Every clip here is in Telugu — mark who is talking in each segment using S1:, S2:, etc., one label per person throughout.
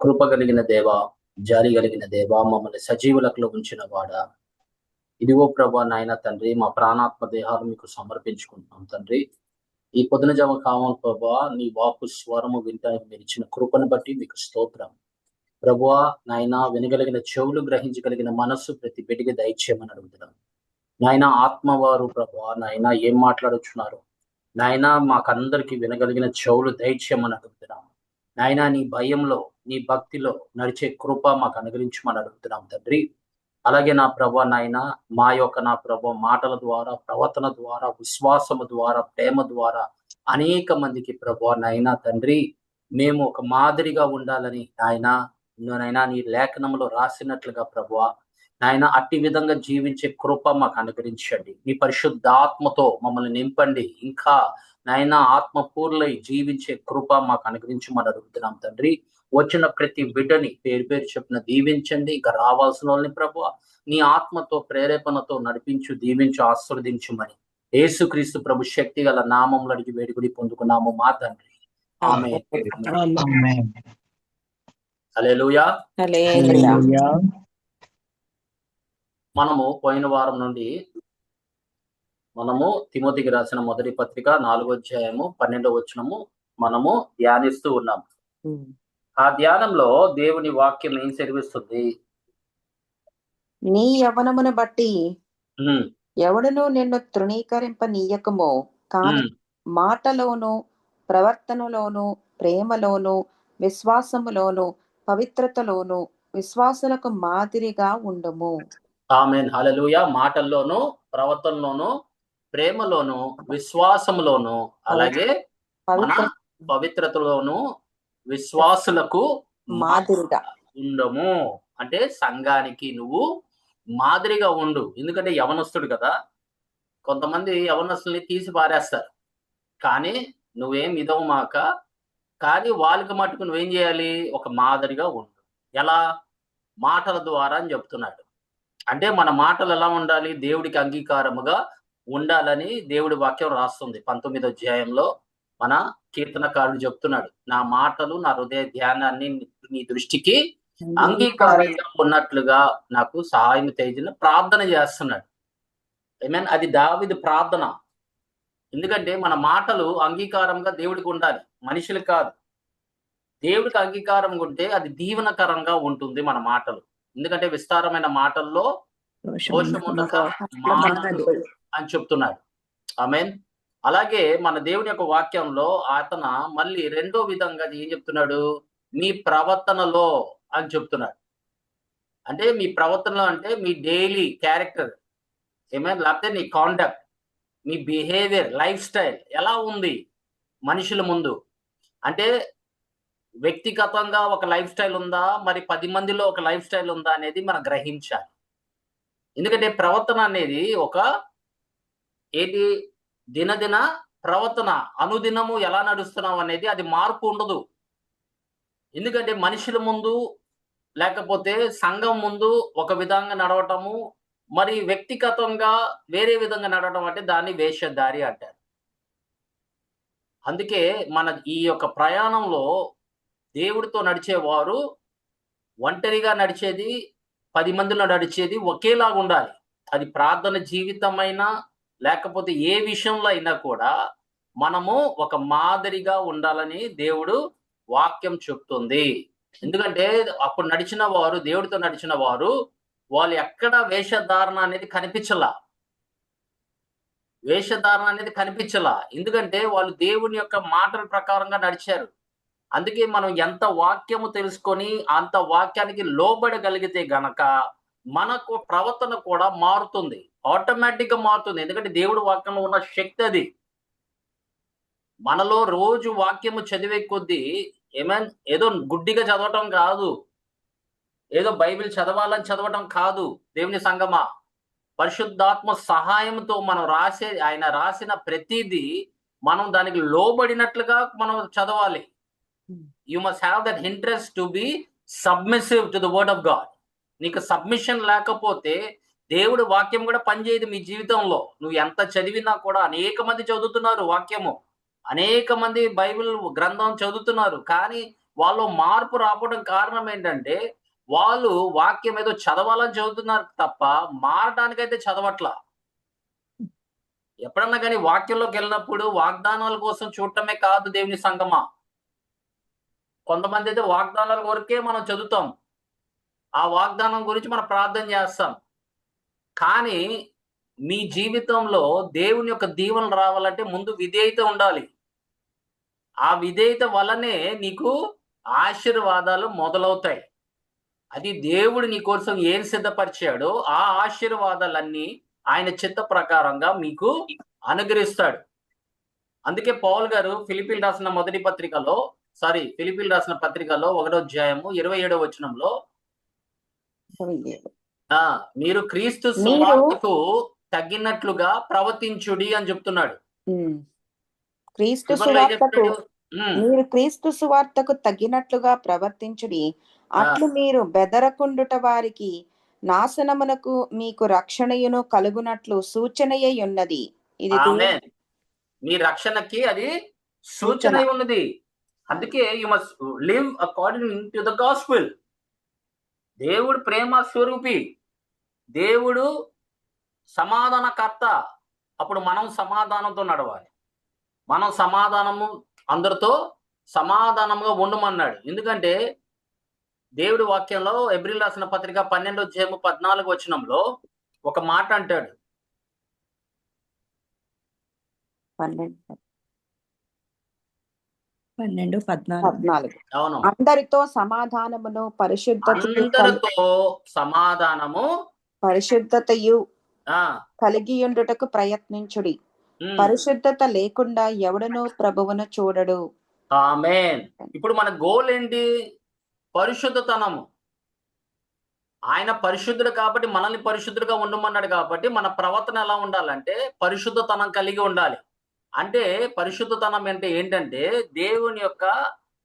S1: కృప కలిగిన దేవ, జాలి కలిగిన దేవ, మమ్మల్ని సజీవులకులో ఉంచిన వాడ, ఇదిగో ప్రభా నాయన తండ్రి, మా ప్రాణాత్మ దేహాలు మీకు సమర్పించుకుంటున్నాం తండ్రి. ఈ పొద్దున జమ కావం ప్రభా, నీ వాకు స్వరము వింటానికి మీరు ఇచ్చిన కృపను బట్టి మీకు స్తోత్రం. ప్రభువా నాయన, వినగలిగిన చెవులు, గ్రహించగలిగిన మనస్సు ప్రతి బిడ్డకి దయచేయమని అడుగుతున్నాం. నాయన ఆత్మవారు ప్రభువా నాయన ఏం మాట్లాడుచున్నారు నాయన, మాకందరికి వినగలిగిన చెవులు దయచేయమని అడుగుతున్నాం. నాయన నీ భయంలో, నీ భక్తిలో నడిచే కృప మాకు అనుగ్రహించమని అడుగుతున్నాం తండ్రి. అలాగే నా ప్రభా నాయన, మా యొక్క నా ప్రభా మాటల ద్వారా, ప్రవర్తన ద్వారా, విశ్వాసము ద్వారా, ప్రేమ ద్వారా అనేక మందికి ప్రభా నాయన తండ్రి, మేము ఒక మాదిరిగా ఉండాలని నాయన నీ లేఖనంలో రాసినట్లుగా ప్రభువా నాయన అట్టి విధంగా జీవించే కృప మాకు అనుగ్రహించండి. నీ పరిశుద్ధాత్మతో మమ్మల్ని నింపండి. ఇంకా నాయన ఆత్మపూర్లై జీవించే కృప మాకు అనుగ్రహించమని అడుగుతున్నాం తండ్రి. వచ్చిన ప్రతి బిడ్డని పేరు పేరు చెప్పిన దీవించండి. ఇంకా రావాల్సిన వాళ్ళని ప్రభువా నీ ఆత్మతో ప్రేరేపణతో నడిపించు, దీవించు, ఆశీర్వదించుమని యేసుక్రీస్తు ప్రభు శక్తి గల నామంలో అడిగి వేడుకుని పొందుకున్నాము మా తండ్రి. ఆమేన్. హల్లెలూయా. మనము పోయిన వారం నుండి తిమోతికి రాసిన మొదటి పత్రిక 4వ అధ్యాయము 12వ వచనము మనము ధ్యానిస్తూ ఉన్నాం. ఆ ధ్యానంలో దేవుని వాక్యం ఏం సెలవిస్తుంది?
S2: నీ యవ్వనమును బట్టి ఎవడును నిన్ను తృణీకరింపనీయకము, కాని మాటలోను, ప్రవర్తనలోను, ప్రేమలోను, విశ్వాసములోను, పవిత్రతలోను విశ్వాసులకు మాదిరిగా ఉండము.
S1: ఆమేన్. హల్లెలూయా. మాటల్లోను, ప్రవర్తనలోను, ప్రేమలోను, విశ్వాసములోను, అలాగే మన పవిత్రతలోను విశ్వాసులకు
S2: మాదిరిగా
S1: ఉండము. అంటే సంఘానికి నువ్వు మాదిరిగా ఉండు. ఎందుకంటే యవనస్తుడు కదా, కొంతమంది యవనస్తుల్ని తీసి పారేస్తారు. కానీ నువ్వేం ఇదవమాక, కానీ వాళ్ళకి మటుకు నువ్వేం చేయాలి? ఒక మాదిరిగా ఉండు. ఎలా? మాటల ద్వారా అని చెప్తున్నాడు. అంటే మన మాటలు ఎలా ఉండాలి? దేవుడికి అంగీకారముగా ఉండాలని దేవుడి వాక్యం రాస్తుంది. 19వ అధ్యాయంలో మన కీర్తనకారుడు చెప్తున్నాడు, నా మాటలు, నా హృదయ ధ్యానాన్ని నీ దృష్టికి అంగీకారంగా ఉన్నట్లుగా నాకు సహాయం తేజన ప్రార్థన చేస్తున్నాడు. ఐమీన్ అది దావీదు ప్రార్థన. ఎందుకంటే మన మాటలు అంగీకారంగా దేవుడికి ఉండాలి, మనుషులు కాదు. దేవుడికి అంగీకారంగా ఉంటే అది దీవెనకరంగా ఉంటుంది మన మాటలు. ఎందుకంటే విస్తారమైన మాటల్లో దోషముండక మాటలు అని చెప్తున్నాడు. ఆమేన్. అలాగే మన దేవుని యొక్క వాక్యంలో అతను మళ్ళీ రెండో విధంగా ఏం చెప్తున్నాడు? మీ ప్రవర్తనలో అని చెప్తున్నాడు. అంటే మీ ప్రవర్తనలో అంటే మీ డైలీ క్యారెక్టర్ ఏమైనా, లేకపోతే నీ కాండక్ట్, మీ బిహేవియర్, లైఫ్ స్టైల్ ఎలా ఉంది మనుషుల ముందు. అంటే వ్యక్తిగతంగా ఒక లైఫ్ స్టైల్ ఉందా, మరి 10 మందిలో ఒక లైఫ్ స్టైల్ ఉందా అనేది మనం గ్రహించాలి. ఎందుకంటే ప్రవర్తన అనేది ఒక దినదిన ప్రవర్తన, అనుదినము ఎలా నడుస్తున్నాం అనేది అది మార్పు ఉండదు. ఎందుకంటే మనుషుల ముందు లేకపోతే సంఘం ముందు ఒక విధంగా నడవటము, మరి వ్యక్తిగతంగా వేరే విధంగా నడవటం అంటే దాన్ని వేషధారి అంటారు. అందుకే మన ఈ యొక్క ప్రయాణంలో దేవుడితో నడిచేవారు ఒంటరిగా నడిచేది, 10 మందిలో నడిచేది ఒకేలాగా ఉండాలి. అది ప్రార్థన జీవితమైనా లేకపోతే ఏ విషయంలో అయినా కూడా మనము ఒక మాదిరిగా ఉండాలని దేవుడు వాక్యం చెప్తుంది. ఎందుకంటే అప్పుడు నడిచిన వారు, దేవుడితో నడిచిన వారు, వాళ్ళు ఎక్కడ వేషధారణ అనేది కనిపించలా. ఎందుకంటే వాళ్ళు దేవుని యొక్క మాటల ప్రకారంగా నడిచారు. అందుకే మనం ఎంత వాక్యము తెలుసుకొని అంత వాక్యానికి లోబడగలిగితే గనక మనకు ప్రవర్తన కూడా మారుతుంది, ఆటోమేటిక్ గా మారుతుంది. ఎందుకంటే దేవుడి వాక్యంలో ఉన్న శక్తి అది. మనలో రోజు వాక్యము చదివే కొద్దీ ఏదో గుడ్డిగా చదవటం కాదు, ఏదో బైబిల్ చదవాలని చదవటం కాదు. దేవుని సంగమా, పరిశుద్ధాత్మ సహాయంతో మనం ఆయన రాసిన ప్రతిదీ మనం దానికి లోబడినట్లుగా మనం చదవాలి. You must have that interest to be submissive to the word of God. నీకు సబ్మిషన్ లేకపోతే దేవుడి వాక్యం కూడా పనిచేయదు మీ జీవితంలో. నువ్వు ఎంత చదివినా కూడా, అనేక మంది చదువుతున్నారు వాక్యము, అనేక మంది బైబిల్ గ్రంథం చదువుతున్నారు, కానీ వాళ్ళు మార్పు రావడం కారణం ఏంటంటే వాళ్ళు వాక్యం ఏదో చదవాలని చదువుతున్నారు తప్ప మారడానికైతే చదవట్లా. ఎప్పుడన్నా కానీ వాక్యంలోకి వెళ్ళినప్పుడు వాగ్దానాల కోసం చూడటమే కాదు దేవుని సంగమా. కొంతమంది అయితే వాగ్దానాల వరకే మనం చదువుతాం, ఆ వాగ్దానం గురించి మనం ప్రార్థన చేస్తాం. కానీ మీ జీవితంలో దేవుని యొక్క దీవెనలు రావాలంటే ముందు విధేయత ఉండాలి. ఆ విధేయత వల్లనే నీకు ఆశీర్వాదాలు మొదలవుతాయి. అది దేవుడు నీ కోసం ఏం సిద్ధపరిచాడో ఆ ఆశీర్వాదాలన్నీ ఆయన చిత్త ప్రకారంగా మీకు అనుగ్రహిస్తాడు. అందుకే పౌలు గారు ఫిలిప్పీలు రాసిన పత్రికలో 1వ అధ్యాయము 27వ వచనంలో మీరు క్రీస్తు సువార్తకు తగ్గినట్లుగా ప్రవర్తించుడి అని చెప్తున్నాడు.
S2: క్రీస్తు సువార్తకు మీరు క్రీస్తు సువార్తకు తగినట్లుగా ప్రవర్తించుడి, అట్లు మీరు బెదరకుండుట వారికి నాశనమునకు మీకు రక్షణయును కలుగునట్లు సూచనయే ఉన్నది. ఇది
S1: మీ రక్షణకి అది సూచన ఉన్నది. అందుకే you must live according to the gospel. దేవుడు ప్రేమ స్వరూపి, దేవుడు సమాధానకర్త. అప్పుడు మనం సమాధానంతో నడవాలి. మనం అందరితో సమాధానంగా ఉండమన్నాడు. ఎందుకంటే దేవుడి వాక్యంలో ఎబ్రిల్ రాసిన పత్రిక 12వ అధ్యాయము 14వ వచనంలో ఒక మాట అంటాడు.
S2: 12:14 అవును, అందరితో సమాధానమును పరిశుద్ధతయు కలిగియుండుటకు ప్రయత్నించుడి. పరిశుద్ధత లేకుండా ఎవడనూ ప్రభువును చూడడు.
S1: ఆమేన్. ఇప్పుడు మన గోల్ ఏంటి? పరిశుద్ధతనము. ఆయన పరిశుద్ధుడు కాబట్టి మనల్ని పరిశుద్ధుడుగా ఉండమన్నాడు. కాబట్టి మన ప్రవర్తన ఎలా ఉండాలంటే పరిశుద్ధతనం కలిగి ఉండాలి. అంటే పరిశుద్ధతనం అంటే ఏంటంటే దేవుని యొక్క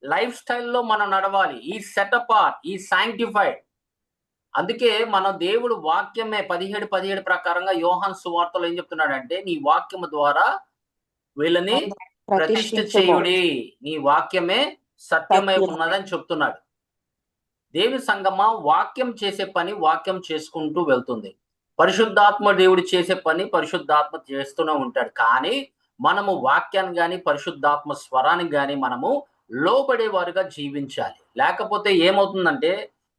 S1: లైఫ్ స్టైల్లో మనం నడవాలి. ఈ సెట్ అపార్ట్, ఈ సాంక్టిఫైడ్. అందుకే మన దేవుడు వాక్యమే 17:17 ప్రకారంగా యోహాను సువార్తలో ఏం చెప్తున్నాడంటే నీ వాక్యము ద్వారా వీళ్ళని ప్రతిష్ఠ చేయుడి, నీ వాక్యమే సత్యమై ఉన్నదని చెప్తున్నాడు. దేవుని సంగమా, వాక్యం చేసే పని వాక్యం చేసుకుంటూ వెళ్తుంది. పరిశుద్ధాత్మ దేవుడు చేసే పని పరిశుద్ధాత్మ చేస్తూనే ఉంటాడు. కానీ మనము వాక్యాన్ని కానీ పరిశుద్ధాత్మ స్వరానికి కానీ మనము లోబడేవారుగా జీవించాలి. లేకపోతే ఏమవుతుందంటే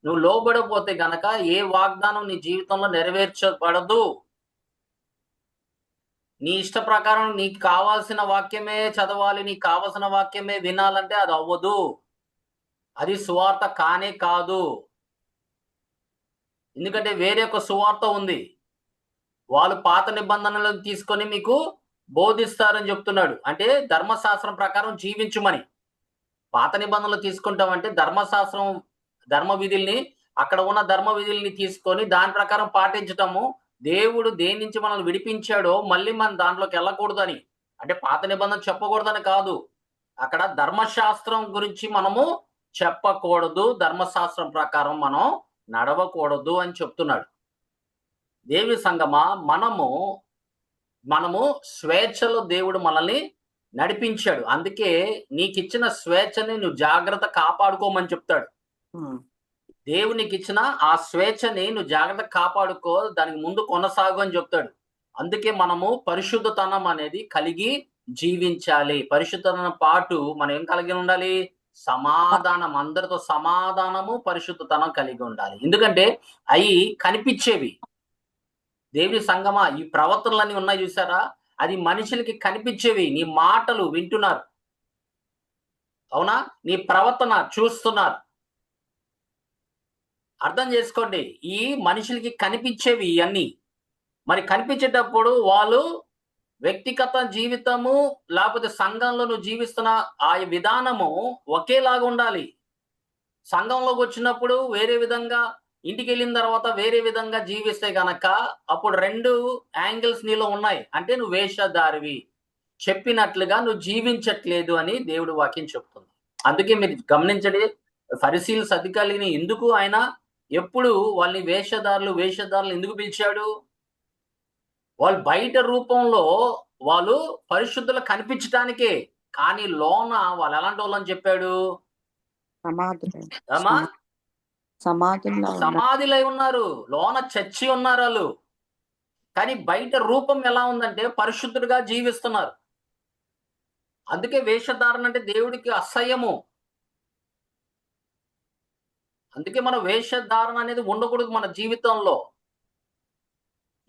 S1: నువ్వు లోబడపోతే గనక ఏ వాగ్దానం నీ జీవితంలో నెరవేర్చబడదు. నీ ఇష్ట ప్రకారం నీకు కావాల్సిన వాక్యమే చదవాలి, నీకు కావాల్సిన వాక్యమే వినాలంటే అది అవ్వదు. అది సువార్త కానే కాదు. ఎందుకంటే వేరే ఒక సువార్త ఉంది, వాళ్ళు పాత నిబంధనలను తీసుకొని మీకు బోధిస్తారని చెప్తున్నాడు. అంటే ధర్మశాస్త్రం ప్రకారం జీవించుమని. పాత నిబంధనలు తీసుకుంటామంటే ధర్మ విధుల్ని, అక్కడ ఉన్న ధర్మ విధుల్ని తీసుకొని దాని ప్రకారం పాటించటము. దేవుడు దేని నుంచి మనల్ని విడిపించాడో మళ్ళీ మనం దాంట్లోకి వెళ్ళకూడదని, అంటే పాత నిబంధన చెప్పకూడదని కాదు, అక్కడ ధర్మశాస్త్రం గురించి మనము చెప్పకూడదు, ధర్మశాస్త్రం ప్రకారం మనం నడవకూడదు అని చెప్తున్నాడు. దేవి సంగమా, మనము స్వేచ్ఛలో దేవుడు మనల్ని నడిపించాడు. అందుకే నీకు ఇచ్చిన స్వేచ్ఛని నువ్వు జాగ్రత్త కాపాడుకోమని చెప్తాడు. దేవునికి ఇచ్చిన ఆ స్వేచ్ఛని నువ్వు జాగ్రత్త కాపాడుకో, దానికి ముందు కొనసాగు అని చెప్తాడు. అందుకే మనము పరిశుద్ధతనం అనేది కలిగి జీవించాలి. పరిశుద్ధతనం పాటు మనం ఏం కలిగి ఉండాలి? సమాధానం, అందరితో సమాధానము, పరిశుద్ధతనం కలిగి ఉండాలి. ఎందుకంటే అవి కనిపించేవి. దేవుని సంగమా, ఈ ప్రవర్తనలన్నీ ఉన్నాయి చూసారా, అది మనుషులకి కనిపించేవి. నీ మాటలు వింటున్నారు, అవునా? నీ ప్రవర్తన చూస్తున్నారు. అర్థం చేసుకోండి, ఈ మనుషులకి కనిపించేవి ఇవన్నీ. మరి కనిపించేటప్పుడు వాళ్ళు వ్యక్తిగత జీవితము లేకపోతే సంఘంలో నువ్వు జీవిస్తున్న ఆ విధానము ఒకేలాగా ఉండాలి. సంఘంలోకి వచ్చినప్పుడు వేరే విధంగా, ఇంటికి వెళ్ళిన తర్వాత వేరే విధంగా జీవిస్తే గనక అప్పుడు 2 యాంగిల్స్ నీలో ఉన్నాయి. అంటే నువ్వు వేషధారివి, చెప్పినట్లుగా నువ్వు జీవించట్లేదు అని దేవుడు వాక్యం చెప్తుంది. అందుకే మీరు గమనించండి, ఫరిసీలు సద్దుకాయలని ఎందుకు ఆయన ఎప్పుడు వాళ్ళని వేషధారులు ఎందుకు పిలిచాడు? వాళ్ళు బయట రూపంలో వాళ్ళు పరిశుద్ధులు కనిపించడానికే, కానీ లోన వాళ్ళు ఎలాంటి వాళ్ళని చెప్పాడు? ఏమా
S2: సమాధుల్లో
S1: సమాధిలై ఉన్నారు, లోన చచ్చి ఉన్నారు వాళ్ళు. కానీ బయట రూపం ఎలా ఉందంటే పరిశుద్ధుడిగా జీవిస్తున్నారు. అందుకే వేషధారణ అంటే దేవుడికి అసహ్యము. అందుకే మన వేషధారణ అనేది ఉండకూడదు మన జీవితంలో.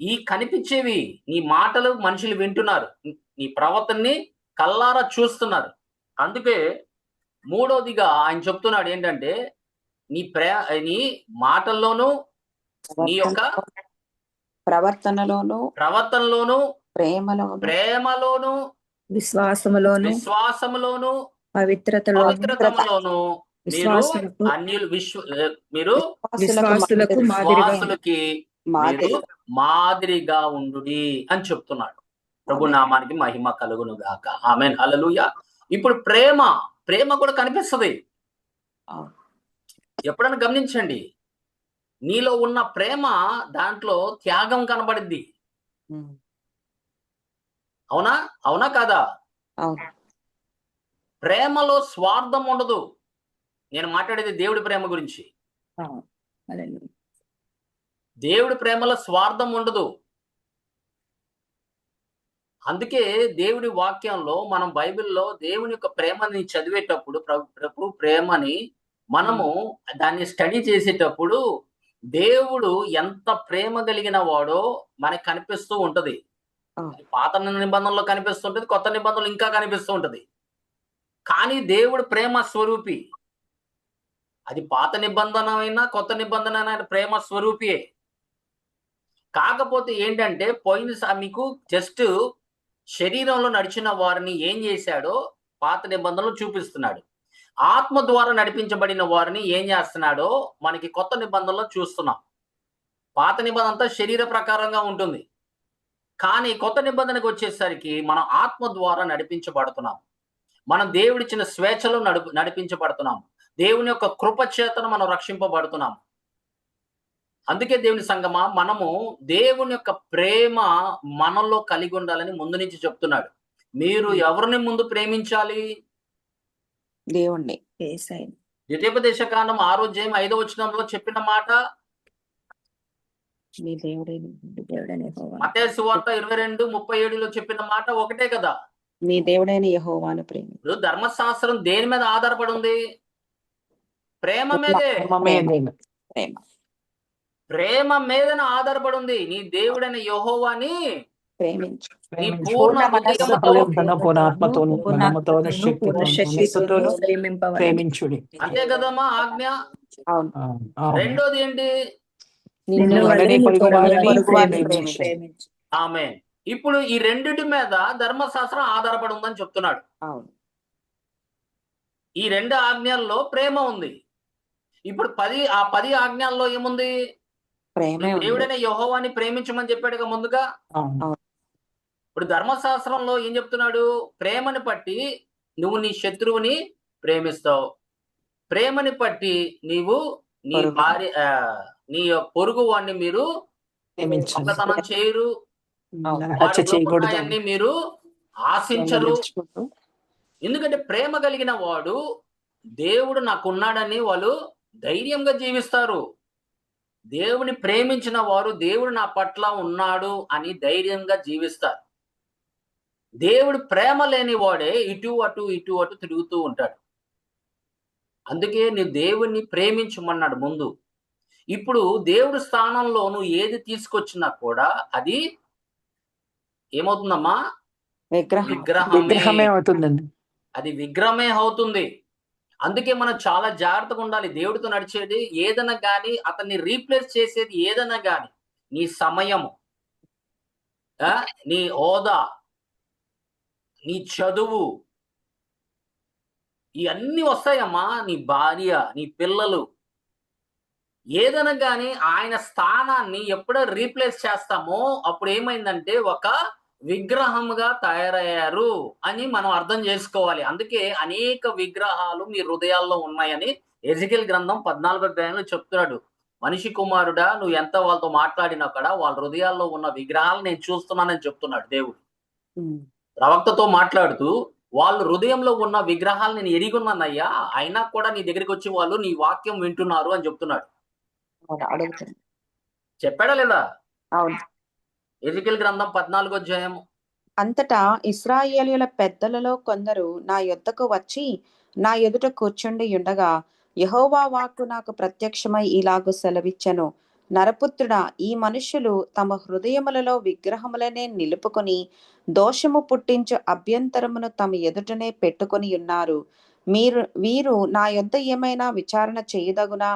S1: ఈ కనిపించేవి నీ మాటలు మనుషులు వింటున్నారు, నీ ప్రవర్తనని కల్లారా చూస్తున్నారు. అందుకే మూడోదిగా ఆయన చెప్తున్నాడు ఏంటంటే నీ మాటల్లోనూ నీ యొక్క
S2: ప్రవర్తనలోను
S1: ప్రేమలోను విశ్వాసములోను పవిత్రతలోను మీరు అన్యులు విశ్వాసులకి మీరు మాదిరిగా ఉండుడి అని చెప్తున్నాడు. ప్రభు నామానికి మహిమ కలుగును గాక. ఆమేన్, హల్లెలూయా. ఇప్పుడు ప్రేమ కూడా కనిపిస్తుంది. ఎప్పుడైనా గమనించండి, నీలో ఉన్న ప్రేమ దాంట్లో త్యాగం కనబడిద్ది. అవునా కాదా? ప్రేమలో స్వార్థం ఉండదు. నేను మాట్లాడేది దేవుడి ప్రేమ గురించి. దేవుడి ప్రేమలో స్వార్థం ఉండదు. అందుకే దేవుడి వాక్యంలో మనం బైబిల్లో దేవుని యొక్క ప్రేమని చదివేటప్పుడు ప్రభు ప్రేమని మనము దాన్ని స్టడీ చేసేటప్పుడు దేవుడు ఎంత ప్రేమ కలిగిన వాడో మనకి కనిపిస్తూ ఉంటది. పాత నిబంధనలో కనిపిస్తుంటది, కొత్త నిబంధనలు ఇంకా కనిపిస్తూ ఉంటది. కానీ దేవుడు ప్రేమ స్వరూపి. అది పాత నిబంధన అయినా కొత్త నిబంధన అయినా ప్రేమ స్వరూపియే. కాకపోతే ఏంటంటే మీకు జస్ట్ శరీరంలో నడిచిన వారిని ఏం చేశాడో పాత నిబంధనలు చూపిస్తున్నాడు. ఆత్మ ద్వారా నడిపించబడిన వారిని ఏం చేస్తున్నాడో మనకి కొత్త నిబంధనలో చూస్తున్నాం. పాత నిబంధన అంతా శరీర ప్రకారంగా ఉంటుంది, కానీ కొత్త నిబంధనకు వచ్చేసరికి మనం ఆత్మ ద్వారా నడిపించబడుతున్నాం. మనం దేవుడిచ్చిన స్వేచ్ఛలో నడిపించబడుతున్నాం. దేవుని యొక్క కృప చేతను మనం రక్షింపబడుతున్నాం. అందుకే దేవుని సంగమా, మనము దేవుని యొక్క ప్రేమ మనలో కలిగి ఉండాలని ముందు నుంచి చెప్తున్నాడు. మీరు ఎవరిని ముందు ప్రేమించాలి?
S2: దేవుణ్ణి.
S1: ద్వితీయోపదేశ కాండం 6వ అధ్యాయం 5వ వచనంలో చెప్పిన మాట, మత్తయి సువార్త 22:37లో చెప్పిన మాట ఒకటే కదా.
S2: మీ దేవుడైన యెహోవాను ప్రేమించు.
S1: ఇప్పుడు ధర్మశాస్త్రం దేని మీద ఆధారపడి ఉంది? ప్రేమ మీదే. ప్రేమ మీదన ఆధారపడి ఉంది. నీ దేవుడైన యెహోవాని
S2: ప్రేమించు.
S1: నీ పూర్ణ
S3: ప్రేమించుడి.
S1: అంతే కదమ్మా ఆజ్ఞ. రెండోది ఏంటి? ఆమేన్. ఇప్పుడు ఈ రెండిటి మీద ధర్మశాస్త్రం ఆధారపడి ఉందని చెప్తున్నాడు. ఈ 2 ఆజ్ఞల్లో ప్రేమ ఉంది. ఇప్పుడు 10 ఆజ్ఞల్లో ఏముంది? దేవుడైన యెహోవాని ప్రేమించమని చెప్పాడుగా ముందుగా. ఇప్పుడు ధర్మశాస్త్రంలో ఏం చెప్తున్నాడు? ప్రేమని బట్టి నువ్వు నీ శత్రువుని ప్రేమిస్తావు. ప్రేమని బట్టి నీవు నీ భార్య నీ పొరుగు వాడిని మీరు దొంగతనం చేయరు, వాడి మీరు ఆశించరు. ఎందుకంటే ప్రేమ కలిగిన వాడు దేవుడు నాకున్నాడని వాళ్ళు ధైర్యంగా జీవిస్తారు. దేవుని ప్రేమించిన వారు దేవుడు నా పట్ల ఉన్నాడు అని ధైర్యంగా జీవిస్తారు. దేవుడు ప్రేమ లేని వాడే ఇటు అటు తిరుగుతూ ఉంటాడు. అందుకే నువ్వు దేవుణ్ణి ప్రేమించమన్నాడు ముందు. ఇప్పుడు దేవుడి స్థానంలో నువ్వు ఏది తీసుకొచ్చినా కూడా అది ఏమవుతుందమ్మా?
S3: విగ్రహమే అవుతుందండి.
S1: అది విగ్రహమే అవుతుంది. అందుకే మనం చాలా జాగ్రత్తగా ఉండాలి. దేవుడితో నడిచేది ఏదైనా కానీ, అతన్ని రీప్లేస్ చేసేది ఏదైనా కానీ, నీ సమయము, నీ హోదా, నీ చదువు, ఇవన్నీ వస్తాయమ్మా. నీ భార్య, నీ పిల్లలు, ఏదైనా కానీ ఆయన స్థానాన్ని ఎప్పుడో రీప్లేస్ చేస్తామో అప్పుడు ఏమైందంటే ఒక విగ్రహముగా తయారయ్యారు అని మనం అర్థం చేసుకోవాలి. అందుకే అనేక విగ్రహాలు మీ హృదయాల్లో ఉన్నాయని ఎజెకియెల్ గ్రంథం 14వ అధ్యాయంలో చెప్తున్నాడు. మనిషి కుమారుడా, నువ్వు ఎంత వాళ్ళతో మాట్లాడినా కూడా వాళ్ళ హృదయాల్లో ఉన్న విగ్రహాలు నేను చూస్తున్నానని చెప్తున్నాడు దేవుడు. ప్రవక్తతో మాట్లాడుతూ వాళ్ళు హృదయంలో ఉన్న విగ్రహాలు నేను ఎరిగున్నానయ్యా, అయినా కూడా నీ దగ్గరికి వచ్చి వాళ్ళు నీ వాక్యం వింటున్నారు అని చెప్తున్నాడు.
S2: అవును, అడుగుతుంది.
S1: చెప్పాడా లేదా?
S2: అవును.
S1: ఎజెకియెలు గ్రంథం 14వ అధ్యాయం.
S2: అంతటా ఇశ్రాయేలీయుల పెద్దలలో కొందరు నా యొద్దకు వచ్చి నా ఎదుట కూర్చుండి ఉండగా యెహోవా వాక్కు నాకు ప్రత్యక్షమై ఇలాగు సెలవిచ్చెను. నరపుత్రుడా, ఈ మనుష్యులు తమ హృదయములలో విగ్రహములనే నిలుపుకొని దోషము పుట్టించు అభ్యంతరమును తమ ఎదుటనే పెట్టుకొని ఉన్నారు. వీరు నా యొద్ద ఏమైనా విచారణ చేయదగునా?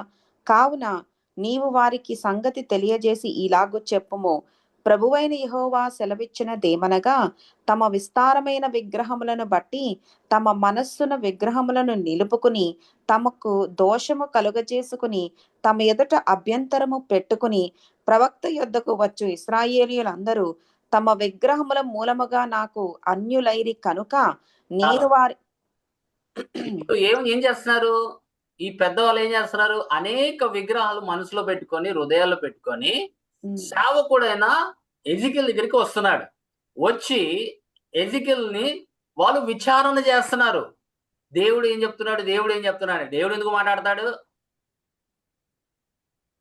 S2: కావున నీవు వారికి సంగతి తెలియజేసి ఇలాగు చెప్పుము. ప్రభువైన యెహోవా సెలవిచ్చినదేమనగా, తమ విస్తారమైన విగ్రహములను బట్టి తమ మనస్సున విగ్రహములను నిలుపుకుని తమకు దోషము కలుగజేసుకుని తమ ఎదుట అభ్యంతరము పెట్టుకుని ప్రవక్త యొద్దకు వచ్చు ఇశ్రాయేలీయులందరూ తమ విగ్రహముల మూలముగా నాకు అన్యులైరి కనుక నేను వారి
S1: ఇప్పుడు ఏం చేస్తున్నారు ఈ పెద్దవాళ్ళు? ఏం చేస్తున్నారు? అనేక విగ్రహాలు మనసులో పెట్టుకొని, హృదయాల్లో పెట్టుకొని, సేవకుడైన ఎజికెల్ దగ్గరికి వస్తున్నాడు. వచ్చి ఎజికెల్ని వాళ్ళు విచారణ చేస్తున్నారు. దేవుడు ఏం చెప్తున్నాడు? దేవుడు ఏం చెప్తున్నాడు? దేవుడు ఎందుకు మాట్లాడతాడు?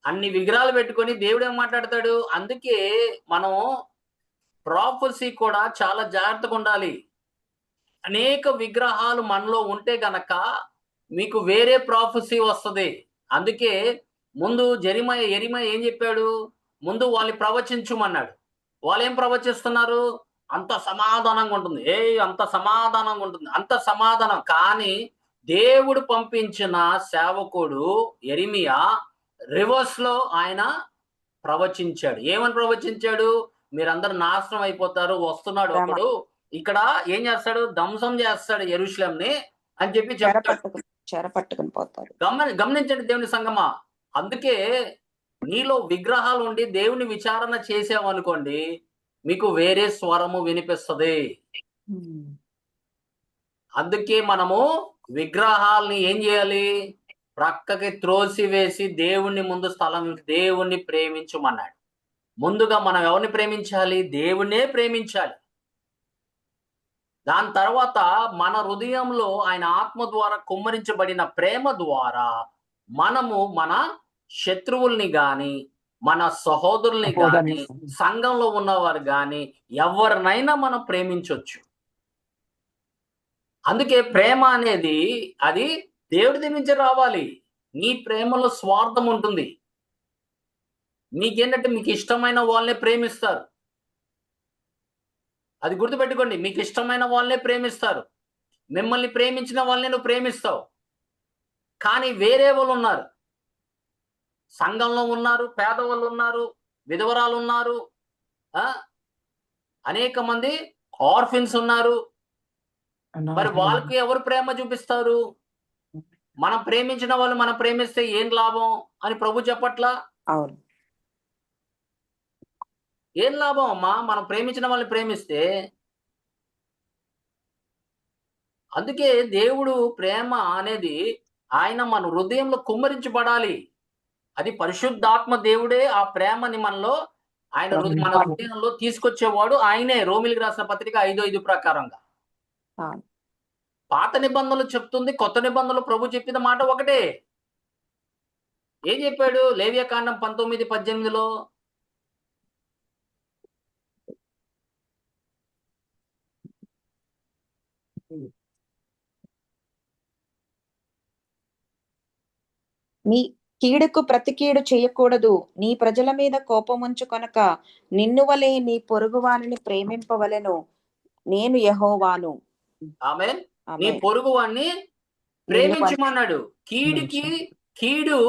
S1: అన్ని విగ్రహాలు పెట్టుకొని దేవుడు ఏం మాట్లాడతాడు? అందుకే మనం ప్రాఫెసీ కూడా చాలా జాగ్రత్తగా ఉండాలి. అనేక విగ్రహాలు మనలో ఉంటే గనక మీకు వేరే ప్రాఫెసీ వస్తుంది. అందుకే ముందు ఎరిమయ ఏం చెప్పాడు? ముందు వాళ్ళని ప్రవచించుమన్నాడు. వాళ్ళు ఏం ప్రవచిస్తున్నారు? అంత సమాధానంగా ఉంటుంది. అంత సమాధానంగా ఉంటుంది, అంత సమాధానం. కానీ దేవుడు పంపించిన సేవకుడు ఎరిమియా రివర్స్ లో ఆయన ప్రవచించాడు. ఏమని ప్రవచించాడు? మీరందరూ నాశనం అయిపోతారు, వస్తున్నాడు ఒకడు, ఇక్కడ ఏం చేస్తాడు? ధ్వంసం చేస్తాడు యెరూషలేంని అని చెప్పి
S2: చెరపట్టుకుని పోతారు.
S1: గమనించండి దేవుని సంగమా. అందుకే నీలో విగ్రహాలు ఉండి దేవుని విచారణ చేసామనుకోండి, మీకు వేరే స్వరము వినిపిస్తుంది. అందుకే మనము విగ్రహాలని ఏం చేయాలి? ప్రక్కకి త్రోసివేసి దేవుణ్ణి ముందు స్థలం, దేవుణ్ణి ప్రేమించమన్నాడు. ముందుగా మనం ఎవరిని ప్రేమించాలి? దేవుణ్ణే ప్రేమించాలి. దాని తర్వాత మన హృదయంలో ఆయన ఆత్మ ద్వారా కుమ్మరించబడిన ప్రేమ ద్వారా మనము మన శత్రువుల్ని గాని, మన సహోదరుల్ని గాని, సంఘంలో ఉన్నవారు గాని ఎవరినైనా మనం ప్రేమించవచ్చు. అందుకే ప్రేమ అనేది అది దేవుడి నుంచి రావాలి. నీ ప్రేమలో స్వార్థం ఉంటుంది. మీకేంటంటే మీకు ఇష్టమైన వాళ్ళనే ప్రేమిస్తారు. అది గుర్తుపెట్టుకోండి. మీకు ఇష్టమైన వాళ్ళనే ప్రేమిస్తారు. మిమ్మల్ని ప్రేమించిన వాళ్ళని నువ్వు ప్రేమిస్తావు. కానీ వేరే వాళ్ళు ఉన్నారు, సంఘంలో ఉన్నారు, పేదవాళ్ళు ఉన్నారు, విధవరాలు ఉన్నారు, అనేక మంది ఆర్ఫిన్స్ ఉన్నారు. మరి వాళ్ళకి ఎవరు ప్రేమ చూపిస్తారు? మనం ప్రేమించిన వాళ్ళు మనం ప్రేమిస్తే ఏం లాభం అని ప్రభు చెప్పట్లా?
S2: అవును.
S1: ఏం లాభం అమ్మా మనం ప్రేమించిన వాళ్ళని ప్రేమిస్తే? అందుకే దేవుడు ప్రేమ అనేది ఆయన మన హృదయంలో కుమ్మరించబడాలి. అది పరిశుద్ధాత్మ దేవుడే ఆ ప్రేమని మనలో, ఆయన మన హృదయంలో తీసుకొచ్చేవాడు ఆయనే. రోమిలికి రాసిన పత్రిక 5:5 ప్రకారంగా. పాత నిబంధనలు చెప్తుంది, కొత్త నిబంధనలు ప్రభు చెప్పిన మాట ఒకటే. ఏం చెప్పాడు? లేవియాకాండం 19:18లో
S2: నీ కీడుకు ప్రతి కీడు చేయకూడదు, నీ ప్రజల మీద కోపముంచు కొనక నిన్ను వలె నీ పొరుగు వారిని ప్రేమింపవలెను, నేను యెహోవాను.
S1: ఆమేన్. నీ పొరుగు వాణ్ణి ప్రేమించమన్నాడు. కీడుకి కీడు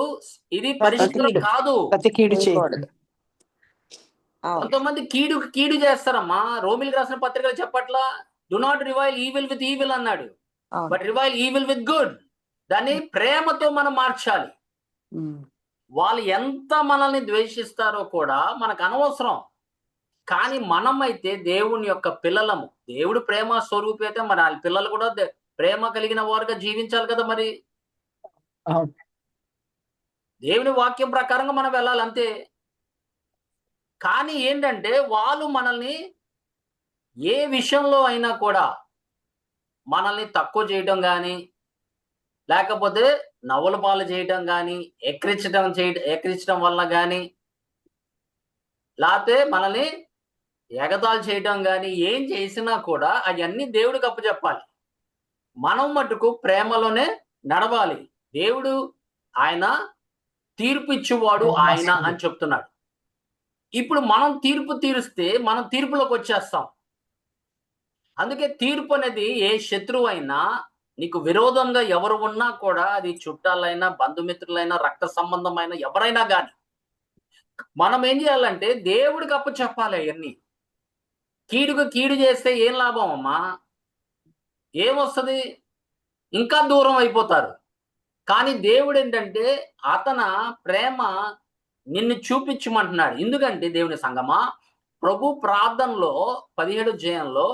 S1: ఇది పరిష్కారం కాదు.
S2: ప్రతి కీడు చేయకూడదు.
S1: కొంతమంది కీడు చేస్తారమ్మా. రోమిలికి రాసిన పత్రికలు చెప్పట్లా? Do not revile evil with evil అన్నాడు, but revile evil with good. దాన్ని ప్రేమతో మనం మార్చాలి. వాళ్ళు ఎంత మనల్ని ద్వేషిస్తారో కూడా మనకు అనవసరం. కానీ మనమైతే దేవుని యొక్క పిల్లలము. దేవుడు ప్రేమ స్వరూపి అయితే మరి వాళ్ళ పిల్లలు కూడా ప్రేమ కలిగిన వారుగా జీవించాలి కదా. మరి దేవుని వాక్యం ప్రకారంగా మనం వెళ్ళాలి అంతే. కానీ ఏంటంటే వాళ్ళు మనల్ని ఏ విషయంలో అయినా కూడా మనల్ని తక్కువ చేయటం కానీ, లేకపోతే నవ్వుల పాలు చేయటం కానీ, ఎక్కిరించడం వల్ల కానీ, లేకపోతే మనల్ని ఎగతాళి చేయటం కానీ, ఏం చేసినా కూడా అవన్నీ దేవుడికి అప్పచెప్పాలి. మనం మటుకు ప్రేమలోనే నడవాలి. దేవుడు ఆయన తీర్పు ఇచ్చేవాడు ఆయన అని చెప్తున్నాడు. ఇప్పుడు మనం తీర్పు తీరుస్తే మనం తీర్పులోకి వచ్చేస్తాం. అందుకే తీర్పు అనేది ఏ శత్రువైనా, నీకు విరోధంగా ఎవరు ఉన్నా కూడా, అది చుట్టాలైనా, బంధుమిత్రులైనా, రక్త సంబంధమైన ఎవరైనా కానీ, మనం ఏం చేయాలంటే దేవుడికి అప్పచెప్పాలి అవన్నీ. కీడుకు కీడు చేస్తే ఏం లాభం అమ్మా? ఏమొస్తుంది? ఇంకా దూరం అయిపోతారు. కానీ దేవుడు ఏంటంటే అతన ప్రేమ నిన్ను చూపించమంటున్నాడు. ఎందుకంటే దేవుని సంగమా, ప్రభు ప్రార్థనలో 17 అధ్యాయంలో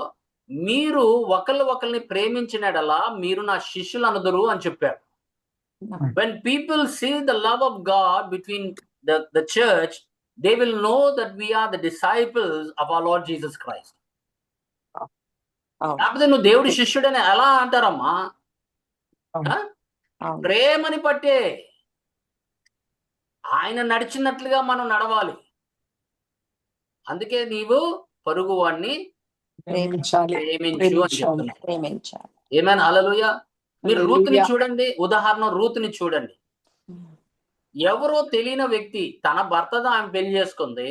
S1: మీరు ఒకరిని ప్రేమించినడలా మీరు నా శిష్యులు అనుదురు అని చెప్పాడు. When people see the love of God between the church, they will know that we are the disciples of our Lord Jesus Christ. లేకపోతే నువ్వు దేవుడి శిష్యుడని ఎలా అంటారమ్మా? ప్రేమని పట్టే ఆయన నడిచినట్లుగా మనం నడవాలి. అందుకే నీవు పొరుగు వాడిని ప్రేమించు అని చెప్తున్నాడు. ఏమైనా హల్లెలూయా. మీరు రూతుని చూడండి, ఉదాహరణ రూతుని చూడండి. ఎవరో తెలియని వ్యక్తి తన భర్తతో ఆమె పెళ్లి చేసుకుంది.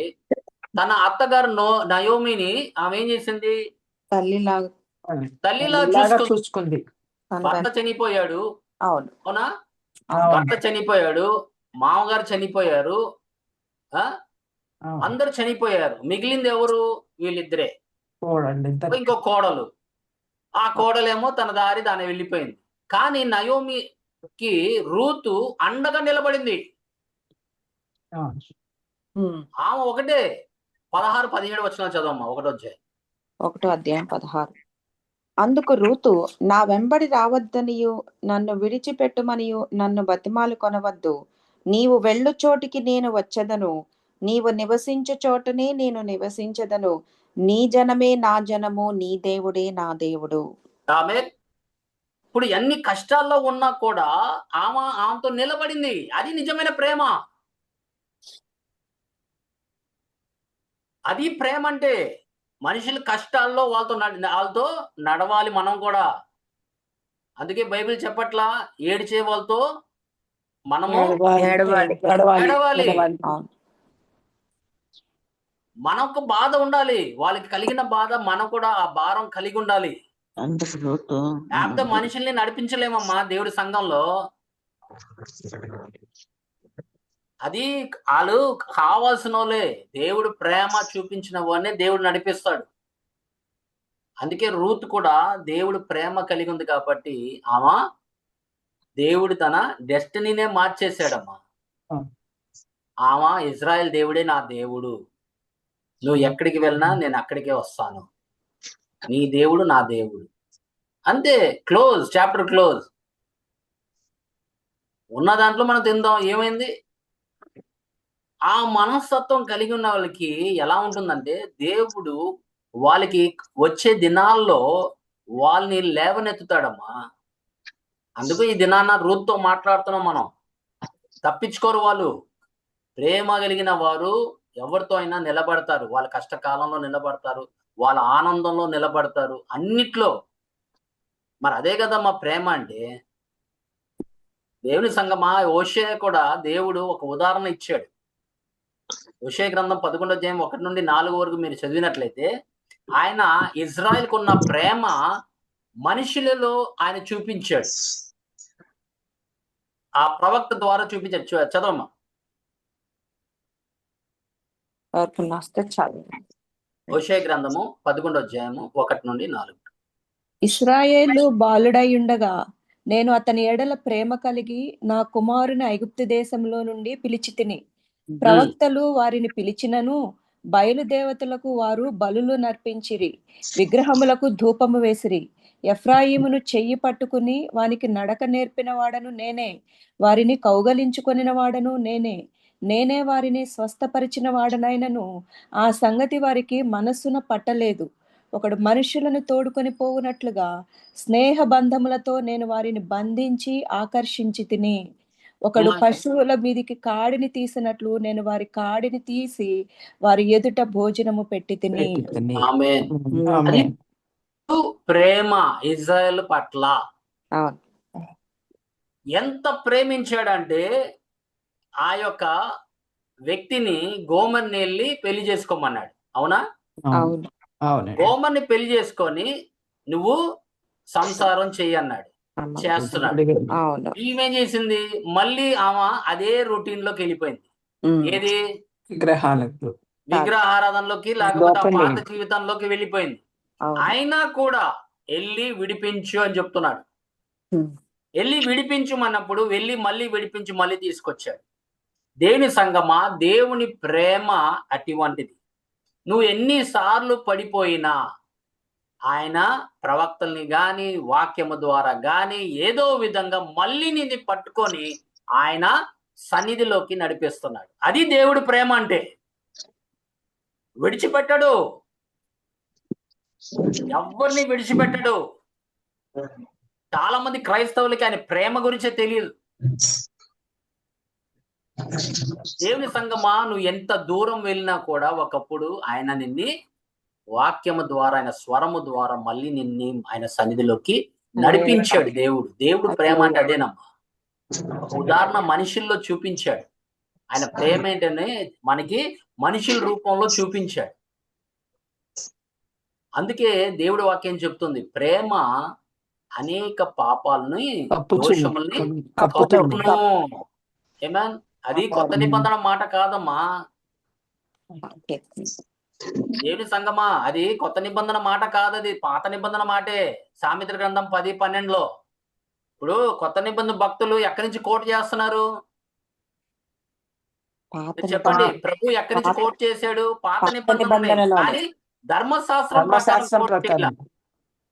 S1: తన అత్తగారు నయోమిని ఆమె ఏం చేసింది? తల్లిలా చూసుకుంది. భర్త చనిపోయాడు, అవునా? భర్త చనిపోయాడు, మామగారు చనిపోయారు, అందరు చనిపోయారు. మిగిలింది ఎవరు? వీళ్ళిద్దరే, ఇంకో కోడలు. ఆ కోడలేమో తన దారి దాని వెళ్ళిపోయింది. కానీ నయోమికి రూతు అండగా నిలబడింది. ఆమె ఒకటే 16-17 వచనాలు చదవమ్మా.
S2: 1వ అధ్యాయం 16. అందుకు రూతు, నా వెంబడి రావద్దనియు నన్ను విడిచిపెట్టుమనియు నన్ను బతిమాలు కొనవద్దు. నీవు వెళ్ళు చోటికి నేను వచ్చెదను, నీవు నివసించు చోటనే నేను నివసించెదను. నీ జనమే నా జనము, నీ దేవుడే నా దేవుడు.
S1: ఆమె ఇప్పుడు ఎన్ని కష్టాల్లో ఉన్నా కూడా ఆమెతో నిలబడింది. అది నిజమైన ప్రేమ. అది ప్రేమ అంటే. మనుషులు కష్టాల్లో వాళ్ళతో నడవాలి మనం కూడా. అందుకే బైబిల్ చెప్పట్లా, ఏడ్చే వాళ్ళతో మనము నడవాలి. మనకు బాధ ఉండాలి, వాళ్ళకి కలిగిన బాధ మనం కూడా ఆ భారం కలిగి ఉండాలి. లేకపోతే మనుషుల్ని నడిపించలేమమ్మా దేవుడి సంఘంలో. అది వాళ్ళు కావాల్సిన వాళ్ళే. దేవుడు ప్రేమ చూపించిన వాడినే దేవుడు నడిపిస్తాడు. అందుకే రూత్ కూడా దేవుడు ప్రేమ కలిగి ఉంది కాబట్టి ఆమె దేవుడు తన డెస్టినీనే మార్చేశాడమ్మా. ఆమె ఇజ్రాయెల్ దేవుడే నా దేవుడు, నువ్వు ఎక్కడికి వెళ్ళినా నేను అక్కడికే వస్తాను, నీ దేవుడు నా దేవుడు. అంతే, క్లోజ్, చాప్టర్ క్లోజ్. ఉన్న దాంట్లో మనం తిందాం. ఏమైంది? ఆ మనస్తత్వం కలిగి ఉన్న వాళ్ళకి ఎలా ఉంటుందంటే, దేవుడు వాళ్ళకి వచ్చే దినాల్లో వాళ్ళని లేవనెత్తుతాడమ్మా. అందుకు ఈ దినాన రూత్తో మాట్లాడుతున్నాం మనం. తప్పించుకోరు వాళ్ళు. ప్రేమ కలిగిన వారు ఎవరితో అయినా నిలబడతారు. వాళ్ళ కష్టకాలంలో నిలబడతారు, వాళ్ళ ఆనందంలో నిలబడతారు, అన్నిట్లో. మరి అదే కదా మా ప్రేమ అంటే. దేవుని సంగమా, హోషేయ కూడా దేవుడు ఒక ఉదాహరణ ఇచ్చాడు. హోషేయ గ్రంథం 11వ అధ్యాయం 1 నుండి 4 వరకు మీరు చదివినట్లయితే, ఆయన ఇజ్రాయెల్కు ఉన్న ప్రేమ మనుషులలో ఆయన చూపించాడు. ఆ ప్రవక్త ద్వారా చూపించాడు. చదవమ్మా. హోషేయ గ్రంథము 11వ అధ్యాయము 1 నుండి 4.
S3: ఇశ్రాయేలు బాలుడై ఉండగా నేను అతని ఎడల ప్రేమ కలిగి నా కుమారుని ఐగుప్తు దేశంలో నుండి పిలిచితిని. ప్రవక్తలు వారిని పిలిచినను బయలుదేవతలకు వారు బలులు నర్పించిరి, విగ్రహములకు ధూపము వేసిరి. ఎఫ్రాయిమును చెయ్యి పట్టుకుని వానికి నడక నేర్పిన వాడను నేనే, వారిని కౌగలించుకొనిన వాడను నేనే వారిని స్వస్థపరిచిన వాడనైనను ఆ సంగతి వారికి మనస్సున పట్టలేదు. ఒకడు మనుషులను తోడుకొని పోవునట్లుగా స్నేహ బంధములతో నేను వారిని బంధించి ఆకర్షించి తిని. ఒకడు
S1: అమ్మా,
S3: పశువుల మీదికి కాడిని తీసినట్లు నేను వారి కాడిని తీసి వారి ఎదుట భోజనము పెట్టి తిని.
S1: ఆమేన్. అది
S4: ఆమేన్.
S1: ప్రేమ ఇజ్రాయెల్ పట్ల
S2: అవును.
S1: ఎంత ప్రేమించాడంటే ఆ యొక్క వ్యక్తిని గోమర్ని వెళ్ళి పెళ్లి చేసుకోమన్నాడు. అవునా?
S2: అవును.
S4: అవునండి.
S1: గోమర్ని పెళ్లి చేసుకొని నువ్వు సంసారం చెయ్యన్నాడు.
S2: అమ్మ.
S1: చేస్తున్నాడు.
S2: అవును.
S1: ఈమెం చేసింది, మళ్ళీ ఆమె అదే రొటీన్ లోకి వెళ్ళిపోయింది.
S2: ఉమ్.
S1: ఏది?
S4: విగ్రహాలకు
S1: విగ్రహారాధనలోకి, లేకపోతే ఆ
S4: లోపలి.
S1: పాత జీవితంలోకి వెళ్ళిపోయింది.
S2: అవును.
S1: అయినా కూడా వెళ్ళి విడిపించు అని చెప్తున్నాడు.
S2: ఉమ్.
S1: వెళ్ళి విడిపించుమన్నప్పుడు వెళ్ళి మళ్ళీ విడిపించి మళ్ళీ తీసుకొచ్చాడు. దేవుని సంగమా, దేవుని ప్రేమ అటువంటిది. నువ్వు ఎన్నిసార్లు పడిపోయినా ఆయన ప్రవక్తల్ని గాని వాక్యము ద్వారా గాని ఏదో విధంగా మళ్ళీ నిన్ను పట్టుకొని ఆయన సన్నిధిలోకి నడిపిస్తున్నాడు. అది దేవుడి ప్రేమ అంటే. విడిచిపెట్టడు, ఎవరిని విడిచిపెట్టడు. చాలా మంది క్రైస్తవులకి ఆయన ప్రేమ గురించే తెలియదు. దేవుని సంగమా, నువ్వు ఎంత దూరం వెళ్ళినా కూడా ఒకప్పుడు ఆయన నిన్ని వాక్యము ద్వారా, ఆయన స్వరము ద్వారా మళ్ళీ నిన్ని ఆయన సన్నిధిలోకి నడిపించాడు. దేవుడు ప్రేమ అంటే అదేనమ్మా. ఒక ఉదాహరణ మనుషుల్లో చూపించాడు. ఆయన ప్రేమ ఏంటనే మనకి మనుషుల రూపంలో చూపించాడు. అందుకే దేవుడి వాక్యం చెప్తుంది, ప్రేమ అనేక పాపాలని, దోషముల్ని కప్పును. ఏమన్? అది కొత్త నిబంధన మాట కాదమ్మా.
S2: ఓకే.
S1: దేవుని సంగమా, అది కొత్త నిబంధన మాట కాదు, అది పాత నిబంధన మాటే. సామెతల గ్రంథం 10:12. ఇప్పుడు కొత్త నిబంధన భక్తులు ఎక్కడి నుంచి కోట్ చేస్తున్నారు?
S2: పాత
S1: చెప్పండి.
S2: నిబంధన-
S1: ప్రభు ఎక్కడి నుంచి కోట్ చేశాడు? పాత
S2: పాత
S1: నిబంధన.
S2: నిబంధనలోనే.
S1: కానీ ధర్మశాస్త్రం
S4: ధర్మశాస్త్రం
S1: ప్రకారం
S4: ప్రకారం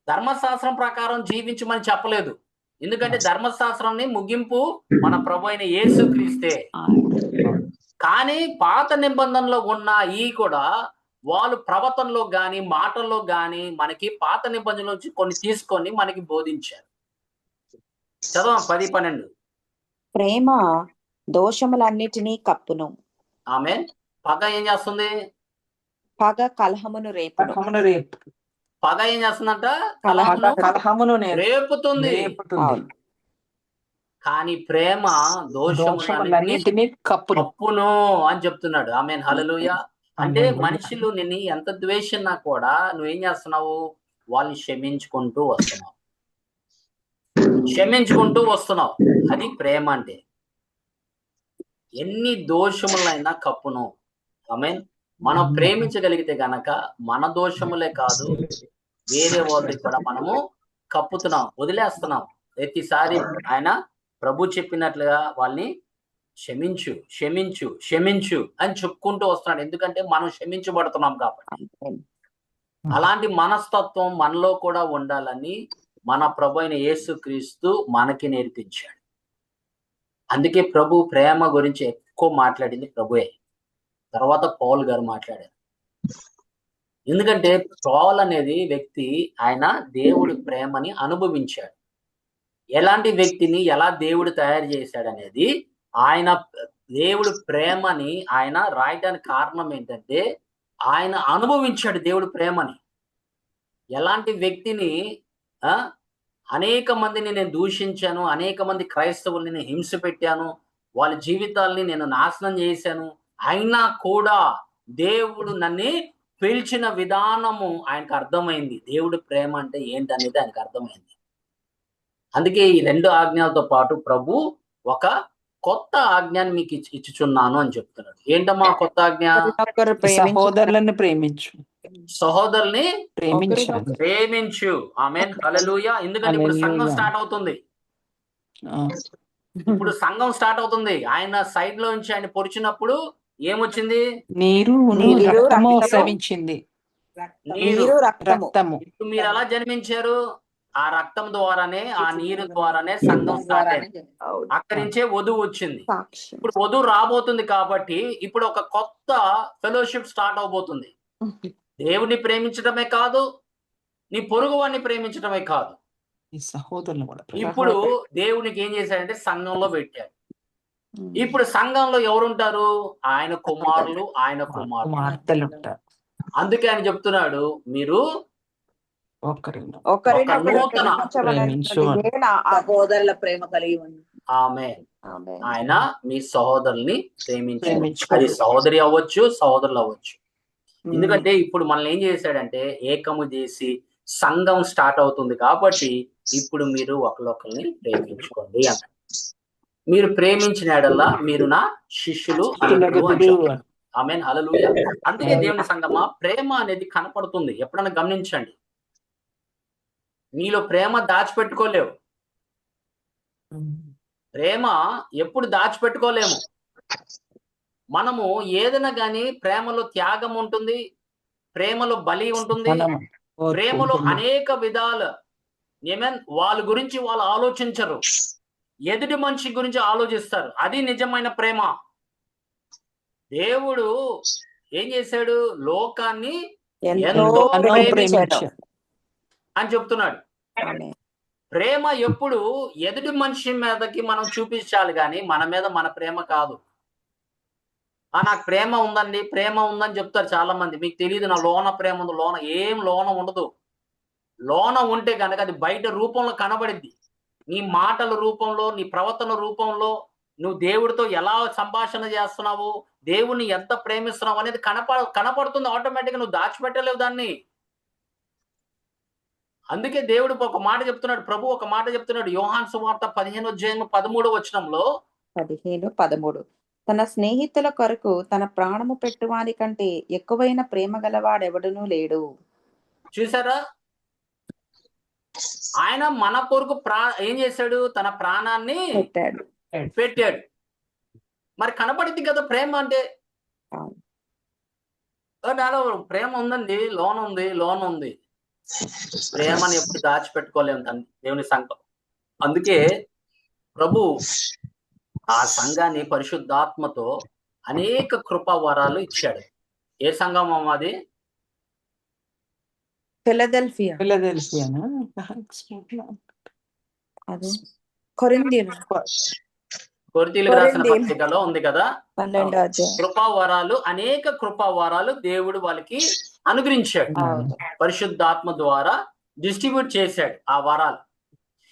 S1: ధర్మశాస్త్రం ప్రకారం జీవించమని చెప్పలేదు. ఎందుకంటే ధర్మశాస్త్రాన్ని ముగింపు మన ప్రభు అయిన యేసు క్రీస్తే. కానీ పాత నిబంధనలో ఉన్న ఈ కూడా వాళ్ళు ప్రవర్తనలో గాని మాటల్లో గాని మనకి పాత నిబంధనల నుంచి కొన్ని తీసుకొని మనకి బోధించారు. చదవం 10:12.
S2: ప్రేమ దోషములన్నిటినీ కప్పును,
S1: ఆమె పగ ఏం చేస్తుంది?
S2: పగ కలహమును రేపును.
S4: కలహమును రేపు
S1: పగ ఏం చేస్తుందంట?
S2: కలహమును
S4: కలహమును
S1: రేపుతుంది.
S4: రేపుతుంది.
S2: అవును.
S1: కానీ ప్రేమ దోషములన్నిటినీ
S4: దోషములన్నిటినీ కప్పును.
S1: కప్పును అని చెప్తున్నాడు. ఆమేన్, హల్లెలూయా. అంటే మనుషులు నిన్ను ఎంత ద్వేషినా కూడా నువ్వేం చేస్తున్నావు? వాళ్ళని క్షమించుకుంటూ వస్తున్నావు. అది ప్రేమ అంటే. ఎన్ని దోషములైనా కప్పును. ఆమేన్. మనం ప్రేమించగలిగితే గనక మన దోషములే కాదు, వేరే వాళ్ళకి కూడా మనము కప్పుతున్నాం, వదిలేస్తున్నాం. ప్రతిసారి ఆయన ప్రభు చెప్పినట్లుగా వాళ్ళని క్షమించు క్షమించు క్షమించు అని చెప్పుకుంటూ వస్తున్నాడు. ఎందుకంటే మనం క్షమించబడుతున్నాం కాబట్టి. అలాంటి మనస్తత్వం మనలో కూడా ఉండాలని మన ప్రభు అయిన యేసుక్రీస్తు మనకి నేర్పించాడు. అందుకే ప్రభు ప్రేమ గురించి ఎక్కువ మాట్లాడింది ప్రభువే. తర్వాత పౌల్ గారు మాట్లాడారు. ఎందుకంటే పౌల్ అనేది వ్యక్తి ఆయన దేవుడి ప్రేమని అనుభవించాడు. ఎలాంటి వ్యక్తిని ఎలా దేవుడు తయారు చేశాడనేది, ఆయన దేవుడి ప్రేమని ఆయన రాయడానికి కారణం ఏంటంటే ఆయన అనుభవించాడు దేవుడి ప్రేమని. ఎలాంటి వ్యక్తిని అనేక మందిని నేను దూషించాను, అనేక మంది క్రైస్తవుల్ని నేను హింస పెట్టాను, వాళ్ళ జీవితాల్ని నేను నాశనం చేశాను, అయినా కూడా దేవుడు నన్ను పిలిచిన విధానము ఆయనకు అర్థమైంది. దేవుడి ప్రేమ అంటే ఏంటనేది ఆయనకు అర్థమైంది. అందుకే ఈ 2 ఆజ్ఞలతో పాటు ప్రభు ఒక కొత్త ఆజ్ఞని మీకు ఇచ్చుచున్నాను అని చెప్తున్నాడు. ఏంటమ్మా కొత్త ఆజ్ఞ?
S4: సహోదరులను ప్రేమించు.
S1: సహోదరుల్ని
S4: ప్రేమించు.
S1: ఆమేన్, హల్లెలూయా. ఎందుకంటే ఇప్పుడు సంఘం స్టార్ట్ అవుతుంది. ఆయన సైడ్ లో నుంచి ఆయన పొడిచినప్పుడు ఏమొచ్చింది?
S4: నీరు రక్తము స్రవించింది.
S2: నీరు రక్తము.
S1: ఇప్పుడు మీరు ఎలా జన్మించారు? ఆ రక్తం ద్వారానే, ఆ నీరు ద్వారానే సంఘం స్టార్ట్ అయింది. అక్కడి నుంచే వధువు వచ్చింది. ఇప్పుడు వధువు రాబోతుంది కాబట్టి ఇప్పుడు ఒక కొత్త ఫెలోషిప్ స్టార్ట్ అవబోతుంది. దేవుని ప్రేమించడమే కాదు, నీ పొరుగువాన్ని ప్రేమించడమే కాదు,
S4: ఈ సహోదరులను కూడా
S1: ఇప్పుడు దేవునికి ఏం చేశాడంటే సంఘంలో పెట్టాడు. ఇప్పుడు సంఘంలో ఎవరుంటారు? ఆయన కుమారులు, ఆయన కుమారులు.
S4: కుమార్తెలు ఉంటారు.
S1: అందుకే ఆయన చెప్తున్నాడు, మీరు
S4: ఒకరినొకరు
S2: ఒకరినొకరు
S1: నూతన
S2: ప్రేమించవలెనని నా
S5: సహోదరుల ప్రేమ కలిగి ఉంది.
S1: ఆమె
S2: ఆమేన్.
S1: ఆయన మీ సహోదరుల్ని ప్రేమించాడు.
S4: ప్రేమించుకోవాలి.
S1: అది సహోదరి అవ్వచ్చు, సహోదరులు అవ్వచ్చు. ఎందుకంటే ఇప్పుడు మనల్ని ఏం చేశాడంటే ఏకము చేసి సంఘం స్టార్ట్ అవుతుంది కాబట్టి ఇప్పుడు మీరు ఒకరినొకరిని ప్రేమించుకోండి అన్న. మీరు ప్రేమించిన ఎడల్లా మీరు నా శిష్యులు అన్నట్లు అని చెప్తున్నాడు. ఆమేన్, హల్లెలూయా. అందుకే దేవుని సంగమా, ప్రేమ అనేది కనపడుతుంది. ఎప్పుడైనా గమనించండి, నీలో ప్రేమ దాచిపెట్టుకోలేవు. ప్రేమ ఎప్పుడు దాచిపెట్టుకోలేము. మనము ఏదైనా గాని ప్రేమలో త్యాగం ఉంటుంది, ప్రేమలో బలి ఉంటుంది, ప్రేమలో అనేక విధాలు. ఏమేన్ వాళ్ళ గురించి వాళ్ళు ఆలోచించరు, ఎదుటి మనిషి గురించి ఆలోచిస్తారు. అది నిజమైన ప్రేమ. దేవుడు ఏం చేశాడు? లోకాన్ని ఎంతో ప్రేమించాడు అని చెప్తున్నాడు.
S2: ఆమేన్.
S1: ప్రేమ ఎప్పుడు ఎదుటి మనిషి మీదకి మనం చూపించాలి, కానీ మన మీద మన ప్రేమ కాదు. నాకు ప్రేమ ఉందండి, ప్రేమ ఉందని చెప్తారు చాలా మంది. మీకు తెలియదు నా లోన ప్రేమ ఉంది. లోన ఏం లోన ఉండదు. లోన ఉంటే కనుక అది బయట రూపంలో కనబడిద్ది. నీ మాటల రూపంలో, నీ ప్రవర్తన రూపంలో, నువ్వు దేవుడితో ఎలా సంభాషణ చేస్తున్నావు, దేవుణ్ణి ఎంత ప్రేమిస్తున్నావు అనేది కనపడుతుంది ఆటోమేటిక్గా. నువ్వు దాచిపెట్టలేవు దాన్ని. అందుకే దేవుడు ఒక మాట చెప్తున్నాడు, ప్రభు ఒక మాట చెప్తున్నాడు. యోహాను సువార్త 15:13
S2: 15:13 తన స్నేహితుల కొరకు తన ప్రాణము పెట్టువాని కంటే ఎక్కువైన ప్రేమ గలవాడెవడునూ లేడు.
S1: చూసారా? ఆయన మన కొరకు ఏం చేశాడు? తన ప్రాణాన్ని పెట్టాడు. మరి కనపడింది కదా ప్రేమ అంటే. నాలో ప్రేమ ఉందండి, లోన్ ఉంది. ప్రేమని ఎప్పుడు దాచిపెట్టుకోలేము దేవుని సంఘం. అందుకే ప్రభు ఆ సంఘాన్ని పరిశుద్ధాత్మతో అనేక కృపా వరాలు ఇచ్చాడు. ఏ సంఘం అది?
S2: ఫిలదెల్ఫియా.
S1: కొరింథీయులకు రాసిన పత్రికలో ఉంది కదా,
S2: 12వ అధ్యాయం.
S1: కృపావరాలు, అనేక కృపావరాలు దేవుడు వాళ్ళకి అనుగ్రహించాడు. పరిశుద్ధాత్మ ద్వారా డిస్ట్రిబ్యూట్ చేశాడు ఆ వరాలు.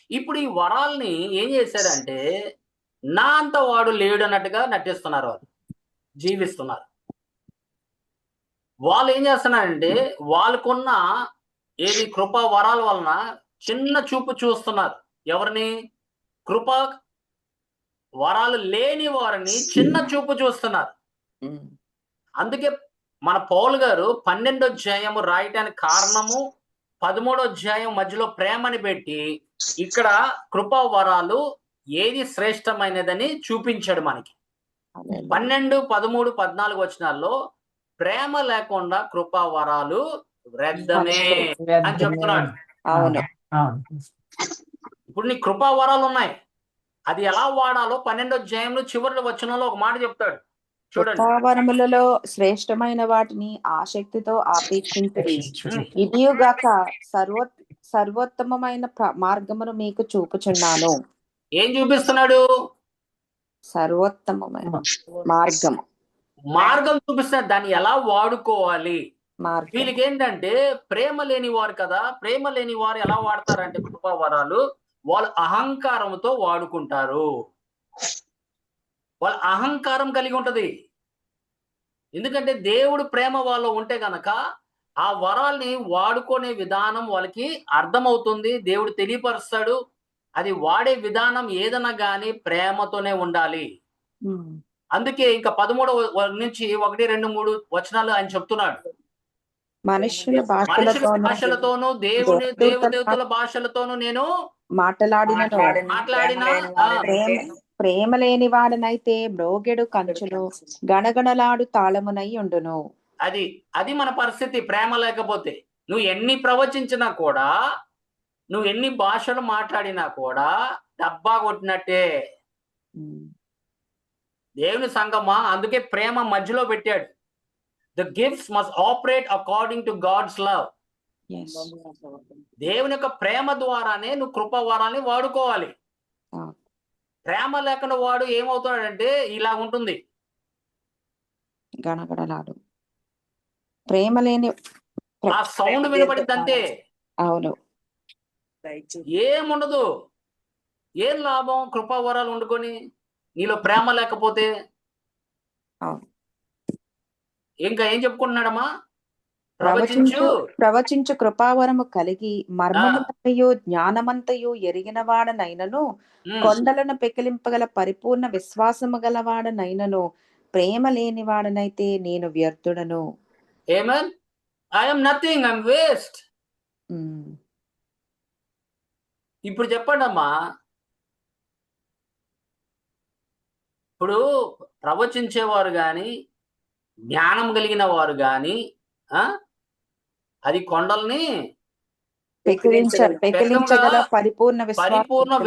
S1: ఇప్పుడు ఈ వరాల్ని ఏం చేశారంటే నా అంత వాడు లేడు అన్నట్టుగా నటిస్తున్నారు, వాళ్ళు జీవిస్తున్నారు. వాళ్ళు ఏం చేస్తున్నారంటే వాళ్ళకున్న ఏది కృపా వరాల వలన చిన్న చూపు చూస్తున్నారు. ఎవరిని? కృపా వరాలు లేని వారిని చిన్న చూపు చూస్తున్నారు. అందుకే మన పౌలు గారు 12వ అధ్యాయము రాయటానికి కారణము 13వ అధ్యాయం మధ్యలో ప్రేమని పెట్టి ఇక్కడ కృపా వరాలు ఏది శ్రేష్టమైనదని చూపించాడు మనకి. 12, 13, 14 వచనాల్లో ప్రేమ లేకుండా కృపా వరాలు వ్యర్థమే అని చెప్తున్నాడు. ఇప్పుడు నీ కృపా వరాలు ఉన్నాయి, అది ఎలా వాడాలో 12వ అధ్యాయంలో చివరి వచనంలో ఒక మాట చెప్తాడు. చూడండి,
S2: కృపావరములలో శ్రేష్టమైన వాటిని ఆసక్తితో ఆపేక్షించుడి. ఇదియుగాక సర్వోత్తమమైన మార్గమును మీకు చూపుచున్నాను.
S1: ఏం చూపిస్తున్నాడు?
S2: సర్వోత్తమమైన మార్గం
S1: చూపిస్తున్నాడు. దాన్ని ఎలా వాడుకోవాలి. వీళ్ళకి ఏంటంటే ప్రేమ లేని వారు కదా. ప్రేమ లేని వారు ఎలా వాడతారంటే కృపా వరాలు వాళ్ళు అహంకారంతో వాడుకుంటారు. వాళ్ళ అహంకారం కలిగి ఉంటది. ఎందుకంటే దేవుడు ప్రేమ వాళ్ళు ఉంటే గనక ఆ వరాల్ని వాడుకునే విధానం వాళ్ళకి అర్థమవుతుంది. దేవుడు తెలియపరుస్తాడు. అది వాడే విధానం ఏదైనా గాని ప్రేమతోనే ఉండాలి. అందుకే ఇంకా 13వ నుంచి 1, 2, 3 వచనాలు ఆయన చెప్తున్నాడు.
S2: మనుషుల
S1: భాషలతోనూ దేవదేవతల భాషలతోనూ నేను మాట్లాడిన
S2: ప్రేమ లేని వాడనైతే మ్రోగెడు కంచును గణగణలాడు తాళమునై ఉండును.
S1: అది మన పరిస్థితి. ప్రేమ లేకపోతే నువ్వు ఎన్ని ప్రవచించినా కూడా, నువ్వు ఎన్ని భాషలు మాట్లాడినా కూడా డబ్బా కొట్టినట్టే. దేవుని సంగమా, అందుకే ప్రేమ మధ్యలో పెట్టాడు. The gifts must operate according to God's love.
S2: Yes.
S1: దేవుని యొక్క ప్రేమ ద్వారానే నువ్వు కృపా వరాన్ని వాడుకోవాలి.
S2: అవును.
S1: ప్రేమ లేకుండా వాడు ఏమవుతాడంటే ఇలా ఉంటుంది.
S2: గణగణలాడు. ప్రేమ లేని
S1: ఆ సౌండ్ వినపడింది అంతే,
S2: అవును.
S1: ఏముండదు. ఏం లాభం కృపా వరాలు వండుకొని నీలో ప్రేమ లేకపోతే?
S2: అవును.
S1: ఇంకా ఏం చెప్పుకుంటున్నాడమ్మా?
S2: ప్రవచించు కృపావరము కలిగి మర్మములంతయు జ్ఞానమంతయు ఎరిగిన వాడనైనను కొండలను పెకిలింపగల పరిపూర్ణ విశ్వాసము గలవాడనైనను ప్రేమ లేని వాడనైతే నేను వ్యర్థుడను.
S1: Amen. I am nothing, I am waste. ఇప్పుడు చెప్పండి అమ్మా, ఇప్పుడు ప్రవచించేవారు గాని జ్ఞానం కలిగిన వారు గాని అది కొండల్ని
S2: పెకిలించగల పరిపూర్ణ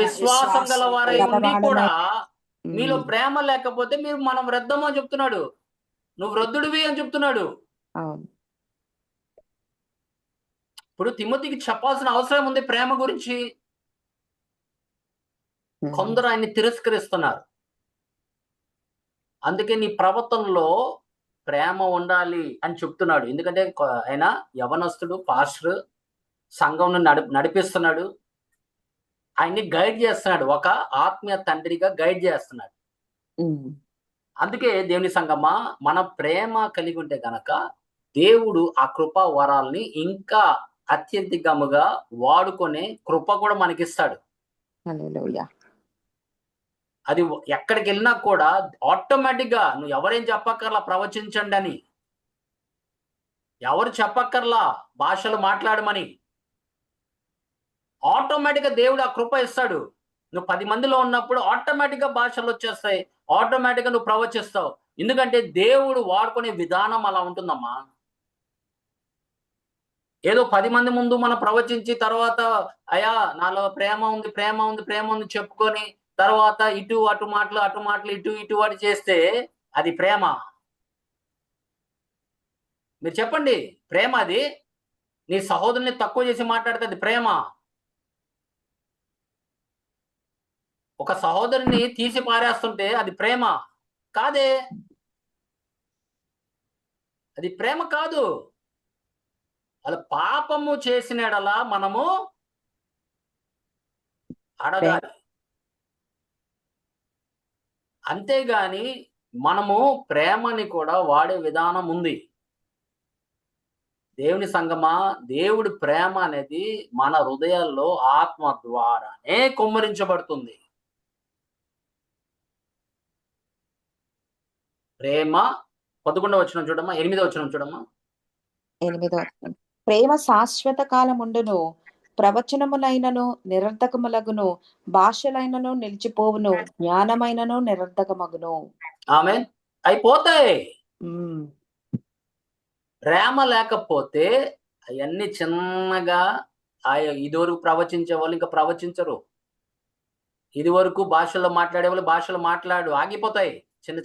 S1: విశ్వాసం గలవారై ఉండి కూడా మీలో ప్రేమ లేకపోతే మీరు మనం వృద్ధము అని చెప్తున్నాడు. నువ్వు వృద్ధుడివి అని చెప్తున్నాడు. ఇప్పుడు తిమోతికి చెప్పాల్సిన అవసరం ఉంది ప్రేమ గురించి. కొందరు ఆయన్ని తిరస్కరిస్తున్నారు. అందుకే నీ ప్రవర్తనలో ప్రేమ ఉండాలి అని చెప్తున్నాడు. ఎందుకంటే ఆయన యవనస్తుడు, పాస్టర్, సంఘం నడిపిస్తున్నాడు, ఆయన్ని గైడ్ చేస్తున్నాడు, ఒక ఆత్మీయ తండ్రిగా గైడ్ చేస్తున్నాడు. అందుకే దేవుని సంగమా, మన ప్రేమ కలిగి ఉంటే గనక దేవుడు ఆ కృపా వరాల్ని ఇంకా అత్యధికముగా వాడుకునే కృప కూడా మనకిస్తాడు. అది ఎక్కడికి వెళ్ళినా కూడా ఆటోమేటిక్ గా నువ్వు ఎవరేం చెప్పక్కర్లా ప్రవచించండి అని, ఎవరు చెప్పక్కర్లా భాషలు మాట్లాడమని. ఆటోమేటిక్ గా దేవుడు ఆ కృప ఇస్తాడు. నువ్వు 10 మందిలో ఉన్నప్పుడు ఆటోమేటిక్ గా భాషలు వచ్చేస్తాయి, ఆటోమేటిక్ గా నువ్వు ప్రవచిస్తావు. ఎందుకంటే దేవుడు వాడుకునే విధానం అలా ఉంటుందమ్మా. ఏదో 10 మంది ముందు మనం ప్రవచించి తర్వాత అయ్యా నాలో ప్రేమ ఉంది ప్రేమ ఉంది ప్రేమ ఉంది చెప్పుకొని తర్వాత ఇటు అటు మాటలు ఇటు అటు చేస్తే అది ప్రేమ? మీరు చెప్పండి, ప్రేమ అది? నీ సహోదరుని తక్కువ చేసి మాట్లాడితే అది ప్రేమ? ఒక సహోదరుని తీసి పారేస్తుంటే అది ప్రేమ కాదే, అది ప్రేమ కాదు. అలా పాపము చేసినడలా మనము అడగాలి, అంతేగాని మనము ప్రేమని కూడా వాడే విధానం ఉంది. దేవుని సంగమా, దేవుడి ప్రేమ అనేది మన హృదయాల్లో ఆత్మ ద్వారానే కుమ్మరించబడుతుంది. ప్రేమ 11వ వచనం చూడమ్మా, 8వ వచనం చూడమ్మా.
S2: 8వ వచనం. ప్రేమ శాశ్వత కాలముండును, ప్రవచనములైనను నిరర్ధకములగును, భాషలైనను నిలిచిపోవును, జ్ఞానమైనను నిరర్ధకమగును.
S1: ఆమేన్. అయిపోతాయి. ప్రేమ లేకపోతే అవన్నీ చిన్నగా, ఇదివరకు ప్రవచించే వాళ్ళు ఇంకా ప్రవచించరు, ఇదివరకు భాషల్లో మాట్లాడే వాళ్ళు భాషలు ఆగిపోతాయి, చిన్న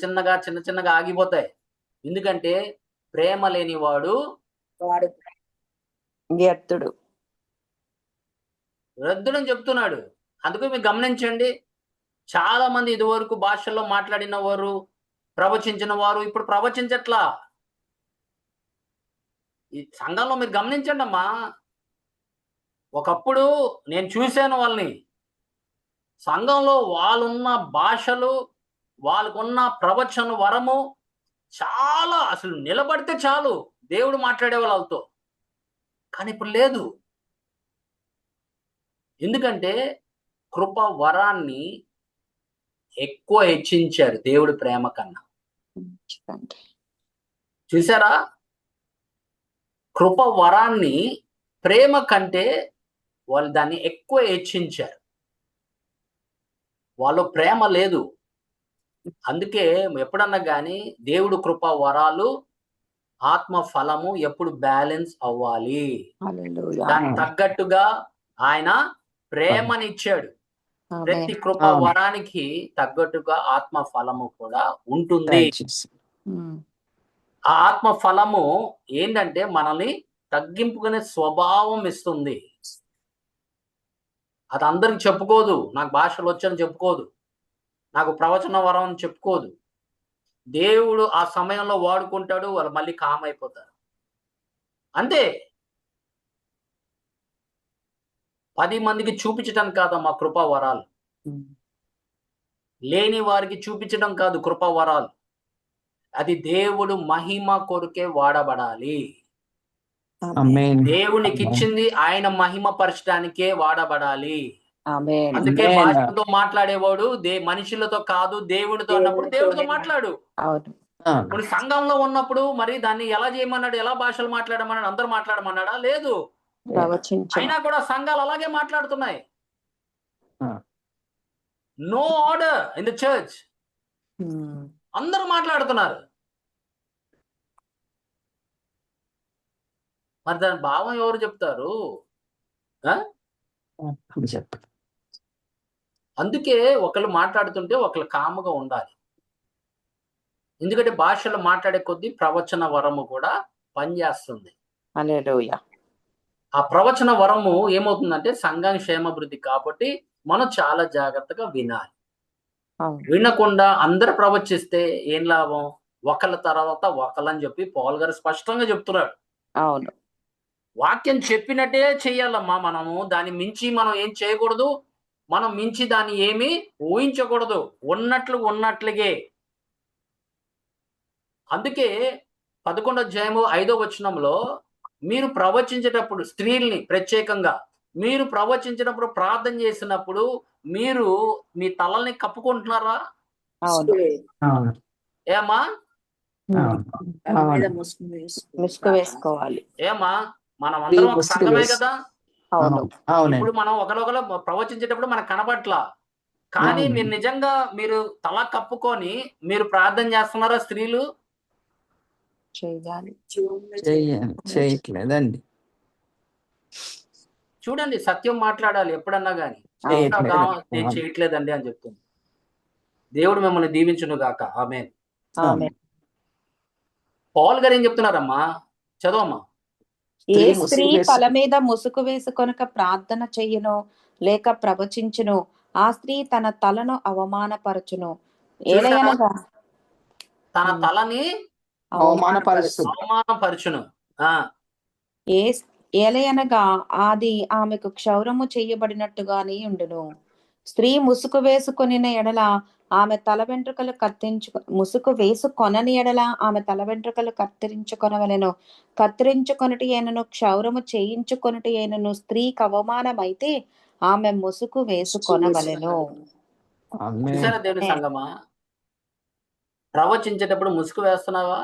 S1: చిన్నగా ఆగిపోతాయి. ఎందుకంటే ప్రేమ లేనివాడు
S2: వ్యర్థుడు,
S1: వృద్ధుడని చెప్తున్నాడు. అందుకు మీరు గమనించండి, చాలా మంది ఇదివరకు భాషల్లో మాట్లాడిన వారు, ప్రవచించిన వారు ఇప్పుడు ప్రవచించట్లా. ఈ సంఘంలో మీరు గమనించండి అమ్మా, ఒకప్పుడు నేను చూశాను వాళ్ళని, సంఘంలో వాళ్ళున్న భాషలు, వాళ్ళకున్న ప్రవచన వరము చాలా, అసలు నిలబడితే చాలు దేవుడు మాట్లాడే వాళ్ళతో. కానీ ఇప్పుడు లేదు. ఎందుకంటే కృప వరాన్ని ఎక్కువ హెచ్చించారు దేవుడి ప్రేమ కన్నా. చూసారా, కృప వరాన్ని ప్రేమ కంటే వాళ్ళు దాన్ని ఎక్కువ హెచ్చించారు. వాళ్ళు ప్రేమ లేదు. అందుకే ఎప్పుడన్నా కానీ దేవుడు కృప వరాలు, ఆత్మ ఫలము ఎప్పుడు బ్యాలెన్స్ అవ్వాలి. దానికి తగ్గట్టుగా ఆయన ప్రేమనిచ్చాడు. ప్రతి కృప వరానికి తగ్గట్టుగా ఆత్మ ఫలము కూడా ఉంటుంది. ఆ ఆత్మ ఫలము ఏంటంటే మనల్ని తగ్గింపుకునే స్వభావం ఇస్తుంది. అది అందరికి చెప్పుకోదు. నాకు భాషలు వచ్చని చెప్పుకోదు. నాకు ప్రవచన వరం అని చెప్పుకోదు. దేవుడు ఆ సమయంలో వాడుకుంటాడు. వాళ్ళు మళ్ళీ కామ్ అయిపోతారు. అంతే. 10 మందికి చూపించడానికి కాదమ్మా కృపా వరాలు. లేని వారికి చూపించడం కాదు కృపా వరాలు. అది దేవుడు మహిమ కొరకే వాడబడాలి.
S4: ఆమేన్.
S1: దేవునికి ఇచ్చింది ఆయన మహిమ పరచడానికే వాడబడాలి.
S2: ఆమేన్.
S1: అందుకే
S4: ఆమేన్.
S1: భాషలతో మాట్లాడేవాడు మనుషులతో కాదు దేవుడితో అన్నప్పుడు దేవుడితో మాట్లాడు.
S2: అవును.
S1: ఇప్పుడు సంఘంలో ఉన్నప్పుడు మరి దాన్ని ఎలా చేయమన్నాడు? ఎలా భాషలు మాట్లాడమన్నాడు? అందరూ మాట్లాడమన్నాడా? లేదు.
S2: ప్రవచించు.
S1: అయినా కూడా సంఘాలు అలాగే మాట్లాడుతున్నాయి.
S4: ఆ.
S1: No order in the church.
S2: Um.
S1: అందరూ మాట్లాడుతున్నారు. మరి దాని భావం ఎవరు చెప్తారు?
S4: అప్పుడు చెప్పు.
S1: అందుకే ఒకళ్ళు మాట్లాడుతుంటే ఒకళ్ళు కాముగా ఉండాలి. ఎందుకంటే భాషలు మాట్లాడే కొద్దీ ప్రవచన వరము కూడా పనిచేస్తుంది.
S2: హల్లెలూయా.
S1: ఆ ప్రవచన వరము ఏమవుతుందంటే సంఘం క్షేమాభివృద్ధి కాబట్టి మనం చాలా జాగ్రత్తగా వినాలి.
S2: అవును.
S1: వినకుండా అందరు ప్రవచిస్తే ఏం లాభం? ఒకళ్ళ తర్వాత ఒకళ్ళని చెప్పి పౌలు గారు స్పష్టంగా చెప్తున్నాడు.
S2: అవును.
S1: వాక్యం చెప్పినట్టే చెయ్యాలమ్మా. మనము దాన్ని మించి మనం ఏం చేయకూడదు. మనం మించి దాన్ని ఏమీ ఊహించకూడదు. ఉన్నట్లుగే. అందుకే 11వ అధ్యాయము 5వ వచనంలో మీరు ప్రవచించేటప్పుడు స్త్రీల్ని ప్రత్యేకంగా మీరు ప్రవచించినప్పుడు ప్రార్థన చేసినప్పుడు మీరు మీ తలల్ని కప్పుకుంటున్నారా?
S2: అవును.
S4: అవును.
S1: ఏమా
S4: అవును.
S5: తల మీద
S4: అవును.
S2: ముసుగు వేసుకోవాలి.
S1: ఏమా మనం అందరం ఒక
S4: ముసుగు
S1: సంఘమే
S4: వేసు-
S1: కదా.
S2: అవును.
S4: అవునండి.
S1: ఇప్పుడు మనం ఒకరొకరు ప్రవచించేటప్పుడు మనకు కనబట్లా. కానీ
S4: అవును.
S1: మీరు నిజంగా మీరు తల కప్పుకొని మీరు ప్రార్థన చేస్తున్నారా స్త్రీలు?
S2: చేయాలి.
S4: చేయట్లేదండి.
S1: చూడండి, సత్యం మాట్లాడాలి ఎప్పుడన్నా గాని.
S4: చేయట్లేదు.
S1: నేను చేయట్లేదండి అని చెప్తుంది. దేవుడు మిమ్మల్ని దీవించును గాక. ఆమేన్.
S2: ఆమేన్.
S1: పౌలు గారు ఏం చెప్తున్నారమ్మా? చదవమ్మా.
S2: ఏ
S4: స్త్రీ
S2: స్త్రీ
S4: ముసుగు వేసు-
S2: తల మీద ముసుగు వేసుకొనక ప్రార్థన చెయ్యును లేక ప్రవచించును ఆ స్త్రీ తన తలను అవమానపరచును. ఏలయనగా
S1: తన తలని
S4: అవమానపరుస్తుంది.
S1: అవమానపరచును.
S2: ఏ ఏలయనగా అది ఆమెకు క్షౌరము చేయబడినట్టుగానే ఉండును. స్త్రీ ముసుగు వేసుకొనిన ఎడల ఆమె తల వెంట్రుకలు ముసుగు వేసుకొనని ఎడల ఆమె తల వెంట్రుకలు కత్తిరించుకొనవలెను. కత్తిరించుకొనుటి అయినను క్షౌరము చేయించుకొనుటి అయినను స్త్రీకి అవమానమైతే ఆమె ముసుగు వేసుకొనవలెను.
S4: ఆమేన్.
S1: చూసారా దేవుని సంగమా? ప్రవచించేటప్పుడు ముసుగు వేస్తున్నావా?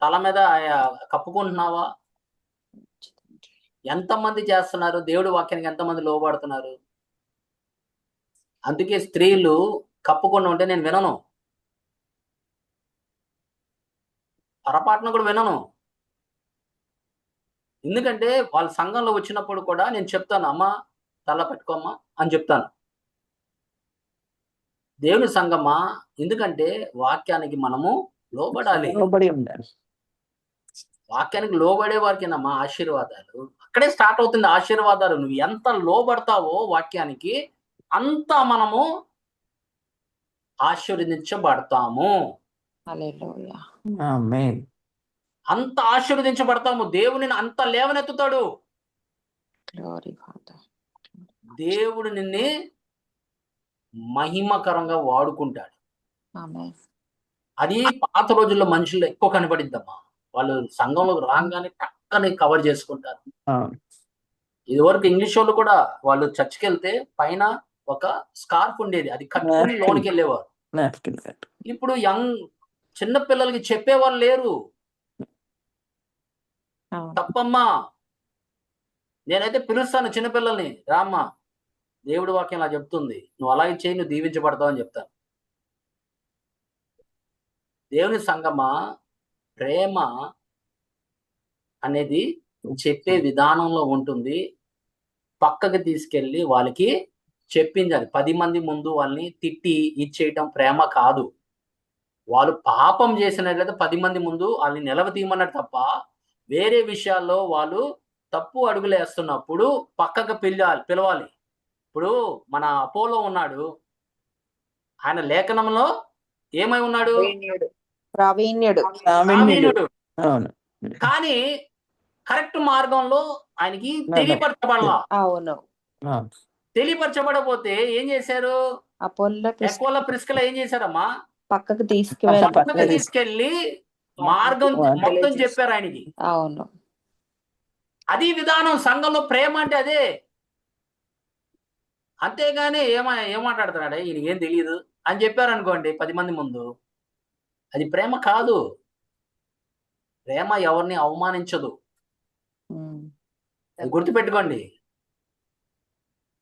S1: తల మీద కప్పుకుంటున్నావా? ఎంతమంది చేస్తున్నారు? దేవుడి వాక్యానికి ఎంతమంది లోబడుతున్నారు? అందుకే స్త్రీలు కప్పుకుండా ఉంటే నేను వినను. పొరపాటున కూడా వినను. ఎందుకంటే వాళ్ళ సంఘంలో వచ్చినప్పుడు కూడా నేను చెప్తాను, అమ్మా తల పెట్టుకోమ్మా అని చెప్తాను. దేవుని సంఘమా, ఎందుకంటే వాక్యానికి మనము లోబడాలి.
S4: లోబడి ఉండాలి.
S1: వాక్యానికి లోబడే వారికేనమ్మా ఆశీర్వాదాలు. అక్కడే స్టార్ట్ అవుతుంది ఆశీర్వాదాలు. నువ్వు ఎంత లోబడతావో వాక్యానికి అంత మనము ఆశీర్వదించబడతాము.
S2: హల్లెలూయా.
S4: ఆమేన్.
S1: అంత ఆశీర్వదించబడతాము. దేవుని అంత లేవనెత్తుతాడు.
S2: Glory father.
S1: దేవుడు నిన్ను మహిమకరంగా వాడుకుంటాడు.
S2: ఆమేన్.
S1: అది పాత రోజుల్లో మనుషులు ఎక్కువ కనబడిద్దమ్మా. వాళ్ళు సంఘంలోకి రాగానే టక్కని కవర్ చేసుకుంటారు.
S4: అవును.
S1: ఇదివరకు ఇంగ్లీష్ వాళ్ళు కూడా వాళ్ళు చర్చికి వెళ్తే పైన ఒక స్కార్ఫ్ ఉండేది, అది కట్టుకుని లోనికి వెళ్ళేవారు.
S4: నాప్కిన్ కట్టు.
S1: ఇప్పుడు చిన్న పిల్లలకి చెప్పేవాళ్ళు లేరు.
S2: అవును.
S1: తప్పమ్మా. నేనైతే పిలుస్తాను చిన్నపిల్లల్ని, రామ్మా దేవుడి వాక్యం అలా చెప్తుంది, నువ్వు అలాగే చేయి, నువ్వు దీవించబడతావు అని చెప్తాను. దేవుని సంగమా, ప్రేమ అనేది చెప్పే విధానంలో ఉంటుంది. పక్కకి తీసుకెళ్ళి వాళ్ళకి చెప్పించాలి. 10 మంది ముందు వాళ్ళని తిట్టి ఇచ్చేయటం ప్రేమ కాదు. వాళ్ళు పాపం చేసినట్లయితే 10 మంది ముందు వాళ్ళని నిలవతీయమన్నాడు తప్ప వేరే విషయాల్లో వాళ్ళు తప్పు అడుగులు వేస్తున్నప్పుడు పక్కకు పిలవాలి. ఇప్పుడు మన అపోలో ఉన్నాడు, ఆయన లేఖనంలో ఏమై ఉన్నాడు?
S2: ప్రావీణ్యుడు.
S1: ప్రావీణ్యుడు.
S4: అవును.
S1: కానీ కరెక్ట్ మార్గంలో ఆయనకి తెలియపరచబడాల.
S2: అవును.
S1: తెలియపరచబడపోతే ఏం చేశారు?
S2: అపోల్లో
S1: ఎక్వల ప్రిస్కల ఏం చేశారమ్మా?
S2: పక్కకు
S1: పక్కకు తీసుకెళ్లి మార్గం మొత్తం చెప్పారు ఆయనకి.
S2: అవును.
S1: అది విధానం. సంఘంలో ప్రేమ అంటే అదే. అంతేగాని ఏమాట్లాడుతున్నాడే ఈయన ఏం తెలియదు అని చెప్పారు అనుకోండి 10 మంది ముందు, అది ప్రేమ కాదు. ప్రేమ ఎవరిని అవమానించదు. అది గుర్తుపెట్టుకోండి.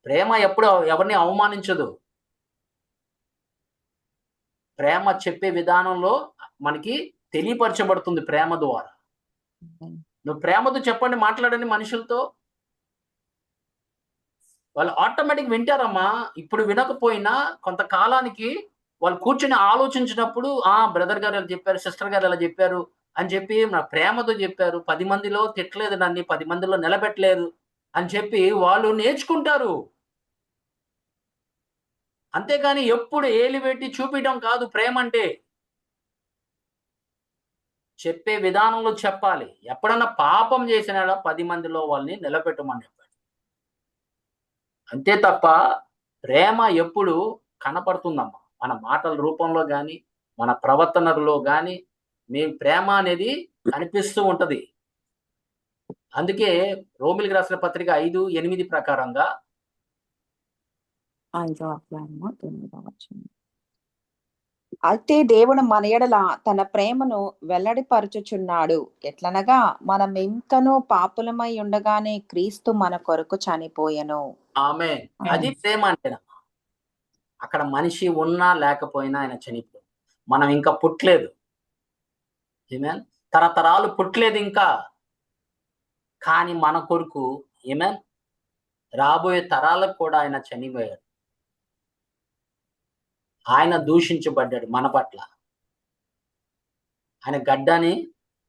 S1: ప్రేమ ఎప్పుడు ఎవరిని అవమానించదు. ప్రేమ చెప్పే విధానంలో మనకి తెలియపరచబడుతుంది ప్రేమ ద్వారా. నువ్వు ప్రేమతో చెప్పండి, మాట్లాడండి మనుషులతో, వాళ్ళు ఆటోమేటిక్ వింటారమ్మా. ఇప్పుడు వినకపోయినా కొంతకాలానికి వాళ్ళు కూర్చొని ఆలోచించినప్పుడు, బ్రదర్ గారు ఎలా చెప్పారు, సిస్టర్ గారు ఎలా చెప్పారు అని చెప్పి నా ప్రేమతో చెప్పారు, 10 మందిలో తిట్టలేదు నన్ను, 10 మందిలో నిలబెట్టలేదు అని చెప్పి వాళ్ళు నేర్చుకుంటారు. అంతేగాని ఎప్పుడు ఏలి పెట్టి చూపించడం కాదు ప్రేమ అంటే. చెప్పే విధానంలో చెప్పాలి. ఎప్పుడన్నా పాపం చేసినాడా 10 మందిలో వాళ్ళని నిలబెట్టమని చెప్పాడు. అంతే తప్ప ప్రేమ ఎప్పుడు కనపడుతుందమ్మా మన మాటల రూపంలో కానీ, మన ప్రవర్తనలో కానీ ప్రేమ అనేది కనిపిస్తూ ఉంటది. అందుకే రోమిలికి రాసిన పత్రిక 5:8 ప్రకారంగా
S2: అయితే దేవుడు మన ఎడల తన ప్రేమను వెల్లడిపరచుచున్నాడు. ఎట్లనగా మనం ఇంకనూ పాపులమై ఉండగానే క్రీస్తు మన కొరకు చనిపోయెను.
S1: ఆమేన్. అది ప్రేమ అంటేనమ్మా. అక్కడ మనిషి ఉన్నా లేకపోయినా ఆయన చనిపోయాడు. మనం ఇంకా పుట్టలేదు. ఆమేన్. తరతరాలు పుట్టలేదు ఇంకా. కానీ మన కొరకు ఆమేన్ రాబోయే తరాలకు కూడా ఆయన చనిపోయాడు. ఆయన దూషించబడ్డాడు మన పట్ల. ఆయన గడ్డాన్ని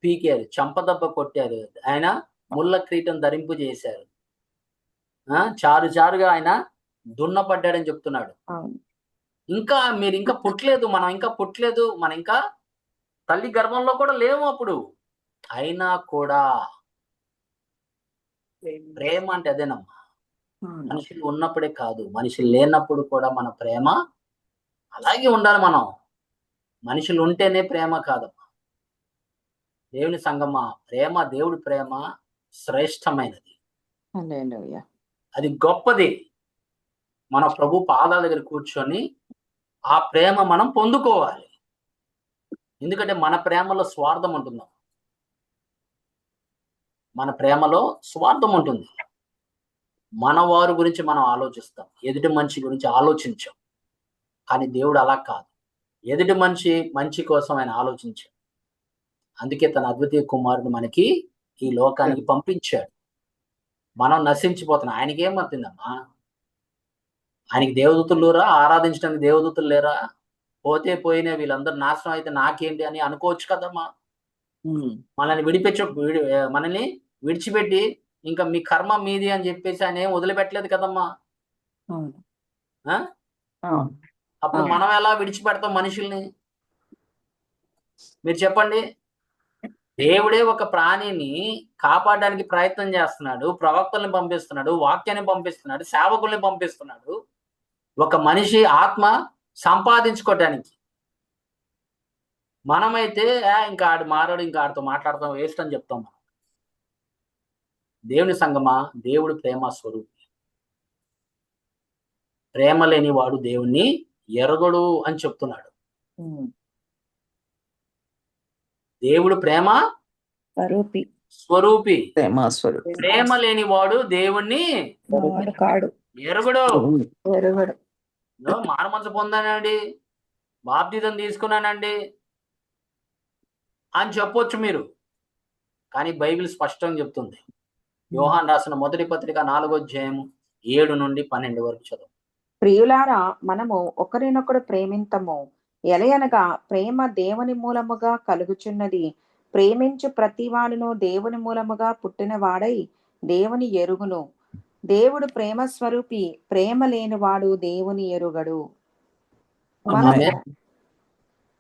S1: పీకారు, చెంపదెబ్బ కొట్టారు, ఆయన ముళ్ళ కిరీటం ధరింపు చేశారు, చారు చారుగా ఆయన దున్నపడ్డాడని చెప్తున్నాడు. ఇంకా మీరు ఇంకా పుట్టలేదు, మనం ఇంకా పుట్టలేదు, మనం ఇంకా తల్లి గర్భంలో కూడా లేవు అప్పుడు. అయినా కూడా ప్రేమ అంటే అదేనమ్మా. మనుషులు ఉన్నప్పుడే కాదు, మనుషులు లేనప్పుడు కూడా మన ప్రేమ అలాగే ఉండాలి. మనం మనుషులు ఉంటేనే ప్రేమ కాదమ్మా. దేవుని సంగమా, ప్రేమ, దేవుడి ప్రేమ శ్రేష్టమైనది, అది గొప్పది. మన ప్రభు పాదాల దగ్గర కూర్చొని ఆ ప్రేమ మనం పొందుకోవాలి. ఎందుకంటే మన ప్రేమలో స్వార్థం ఉంటుంది. మన ప్రేమలో స్వార్థం ఉంటుంది. మన వారి గురించి మనం ఆలోచిస్తాం, ఎదుటి మనిషి గురించి ఆలోచించాం. కానీ దేవుడు అలా కాదు. ఎదుటి మంచి కోసం ఆయన ఆలోచించాడు. అందుకే తన అద్వితీయ కుమారుడు మనకి ఈ లోకానికి పంపించాడు. మనం నశించిపోతున్నాం. ఆయనకి ఏమవుతుందమ్మా? ఆయనకి దేవదూతలు లేరా? ఆరాధించడానికి దేవదూతలు లేరా? పోతే పోయినా వీళ్ళందరూ నాశనం అయితే నాకేంటి అని అనుకోవచ్చు కదమ్మా. మనల్ని విడిచిపెట్టి ఇంకా మీ కర్మ మీది అని చెప్పేసి ఆయన ఏం వదిలిపెట్టలేదు కదమ్మా. అప్పుడు మనం ఎలా విడిచిపెడతాం మనుషుల్ని? మీరు చెప్పండి. దేవుడే ఒక ప్రాణిని కాపాడడానికి ప్రయత్నం చేస్తున్నాడు, ప్రవక్తల్ని పంపిస్తున్నాడు, వాక్యాన్ని పంపిస్తున్నాడు, సేవకుల్ని పంపిస్తున్నాడు, ఒక మనిషి ఆత్మ సంపాదించుకోవడానికి. మనమైతే ఇంకా ఆడు మారాడు, ఇంకా ఆడితో మాట్లాడతాం, వేస్ట్ అని చెప్తాం. దేవుని సంగమా, దేవుడు ప్రేమ స్వరూపి. ప్రేమ లేని వాడు దేవుణ్ణి ఎరగడు అని చెప్తున్నాడు. దేవుడు ప్రేమ స్వరూపి. ప్రేమ లేని వాడు దేవుణ్ణి ఎరగడు. మారుమనసు పొందానండి, బాప్తిజం తీసుకున్నానండి అని చెప్పొచ్చు మీరు. కానీ బైబిల్ స్పష్టంగా చెప్తుంది. యోహాన్ రాసిన మొదటి పత్రిక 4వ అధ్యాయం 7 నుండి 12 వరకు చదువు.
S2: ప్రియులారా, మనము ఒకరినొకరు ప్రేమింతము. ఎలయనగా ప్రేమ దేవుని మూలముగా కలుగుచున్నది, ప్రేమించు ప్రతివాడును దేవుని మూలముగా పుట్టినవాడై దేవుని ఎరుగును. దేవుడు ప్రేమ స్వరూపి, ప్రేమ లేనివాడు దేవుని ఎరుగడు. మనము
S1: ఆమేన్.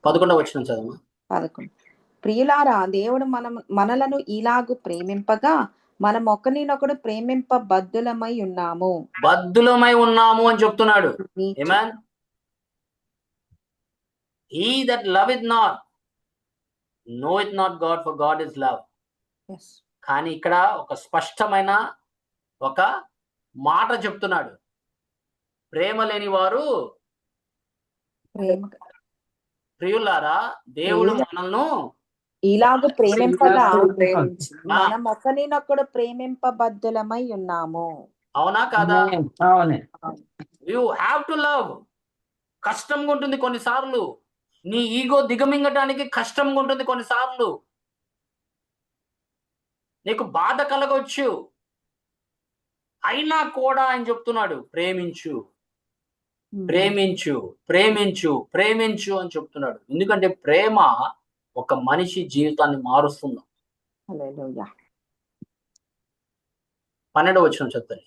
S1: 11వ వచనం చదవమా.
S2: 11. ప్రియులారా, దేవుడు మనలను ఇలాగు ప్రేమింపగా మనం ఒకరినొకడు ప్రేమింప బద్ధులమై ఉన్నాము.
S1: బద్ధులమై ఉన్నాము అని చెప్తున్నాడు.
S2: నీచు-
S1: ఆమేన్. He that loveth not knoweth not God, for God is love.
S2: Yes.
S1: కానీ ఇక్కడ ఒక స్పష్టమైన ఒక మాట చెప్తున్నాడు. ప్రేమ లేని వారు
S2: ప్రేమ
S1: ప్రియులారా, దేవుడు మనల్ని
S2: ఇలాగు ప్రేమింపగా
S5: ప్రేమించి
S2: మనం ఒకరినొకడు ప్రేమింప బద్ధులమై ఉన్నాము.
S1: అవునా కాదా?
S4: అవునే.
S1: You have to love. కష్టంగా ఉంటుంది కొన్నిసార్లు. నీ ఈగో దిగమింగటానికి కష్టంగా ఉంటుంది కొన్నిసార్లు. నీకు బాధ కలగవచ్చు, అయినా కూడా ఆయన చెప్తున్నాడు ప్రేమించు, ప్రేమించు, ప్రేమించు, ప్రేమించు అని చెప్తున్నాడు. ఎందుకంటే ప్రేమ ఒక మనిషి జీవితాన్ని మారుస్తుంది.
S2: హల్లెలూయా.
S1: 12వ వచనం చెప్తాను.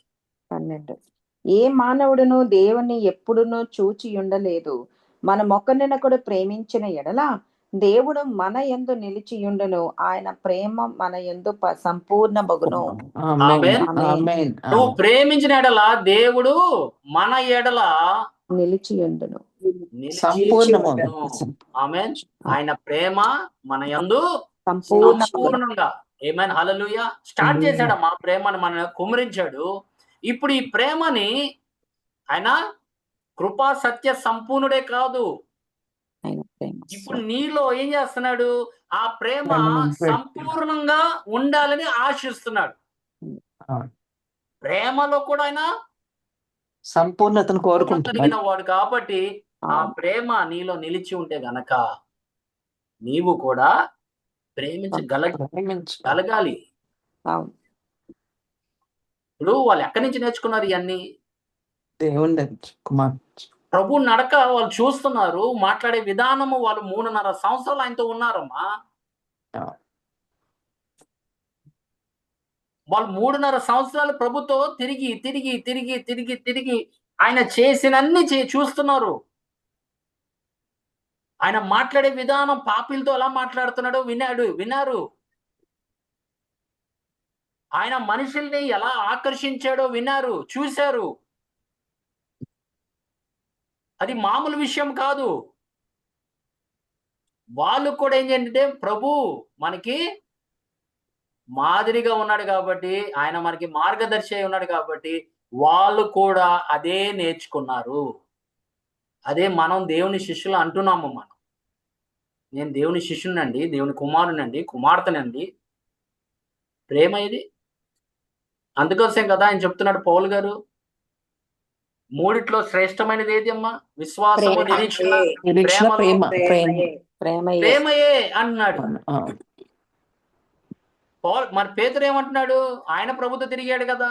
S2: 12. ఏ మానవుడును దేవుని ఎప్పుడునూ చూచి ఉండలేదు. మనం ఒకరినొకడు ప్రేమించిన ఎడల దేవుడు మన యందు నిలిచియుండును, ఆయన ప్రేమ మన యందు సంపూర్ణ బగును.
S4: ఆమేన్.
S2: ఆమేన్.
S4: ఆమేన్.
S1: నువ్వు ప్రేమించిన ఎడల దేవుడు మన ఎడల
S2: నిలిచియుండును.
S4: సంపూర్ణము.
S1: ఆమేన్. ఆయన ప్రేమ మన యందు
S2: సంపూర్ణ బగును.
S1: సంపూర్ణంగా. ఆమేన్. హల్లెలూయా. స్టార్ట్ చేశాడమ్మా ప్రేమని, మన కుమ్మరించాడు. ఇప్పుడు ఈ ప్రేమని ఆయన కృపా సత్య సంపూర్ణుడే కాదు,
S2: ఆయన ప్రేమ
S1: ఇప్పుడు నీలో ఏం చేస్తున్నాడు? ఆ ప్రేమ
S4: ప్రేమను
S1: సంపూర్ణంగా ఉండాలని ఆశిస్తున్నాడు. ప్రేమలో కూడా ఆయన
S4: సంపూర్ణతను కోరుకుంటున్నాడు.
S1: కలిగిన వాడు కాబట్టి ఆ ప్రేమ నీలో నిలిచి ఉంటే గనక నీవు కూడా ప్రేమించగలగాలి.
S2: అవును.
S1: ఇప్పుడు వాళ్ళు ఎక్కడి నుంచి నేర్చుకున్నారు ఇవన్నీ?
S4: దేవుని కుమార్
S1: ప్రభు నడక వాళ్ళు చూస్తున్నారు, మాట్లాడే విధానము. వాళ్ళు 3.5 సంవత్సరాలు ఆయనతో ఉన్నారమ్మా. వాళ్ళు 3.5 సంవత్సరాలు ప్రభుతో తిరిగి తిరిగి తిరిగి తిరిగి తిరిగి ఆయన చేసినన్ని చూస్తున్నారు. ఆయన మాట్లాడే విధానం, పాపిలతో ఎలా మాట్లాడుతున్నాడో విన్నారు. ఆయన మనుషుల్ని ఎలా ఆకర్షించాడో విన్నారు, చూశారు. అది మామూలు విషయం కాదు. వాళ్ళు కూడా ఏంటంటే ప్రభు మనకి మాదిరిగా ఉన్నాడు కాబట్టి, ఆయన మనకి మార్గదర్శి అయి ఉన్నాడు కాబట్టి వాళ్ళు కూడా అదే నేర్చుకున్నారు. అదే మనం దేవుని శిష్యులు అంటున్నాము. నేను దేవుని శిష్యునండి, దేవుని కుమారునండి, కుమార్తెనండి. ప్రేమ ఇది. అందుకోసం కదా ఆయన చెప్తున్నాడు పౌలు గారు, మూడిట్లో శ్రేష్టమైనది ఏది అమ్మా? విశ్వాసము, నిరీక్షణ, ప్రేమయే అన్నాడు. మరి పేతురు ఏమంటున్నాడు? ఆయన ప్రభుతో తిరిగాడు కదా.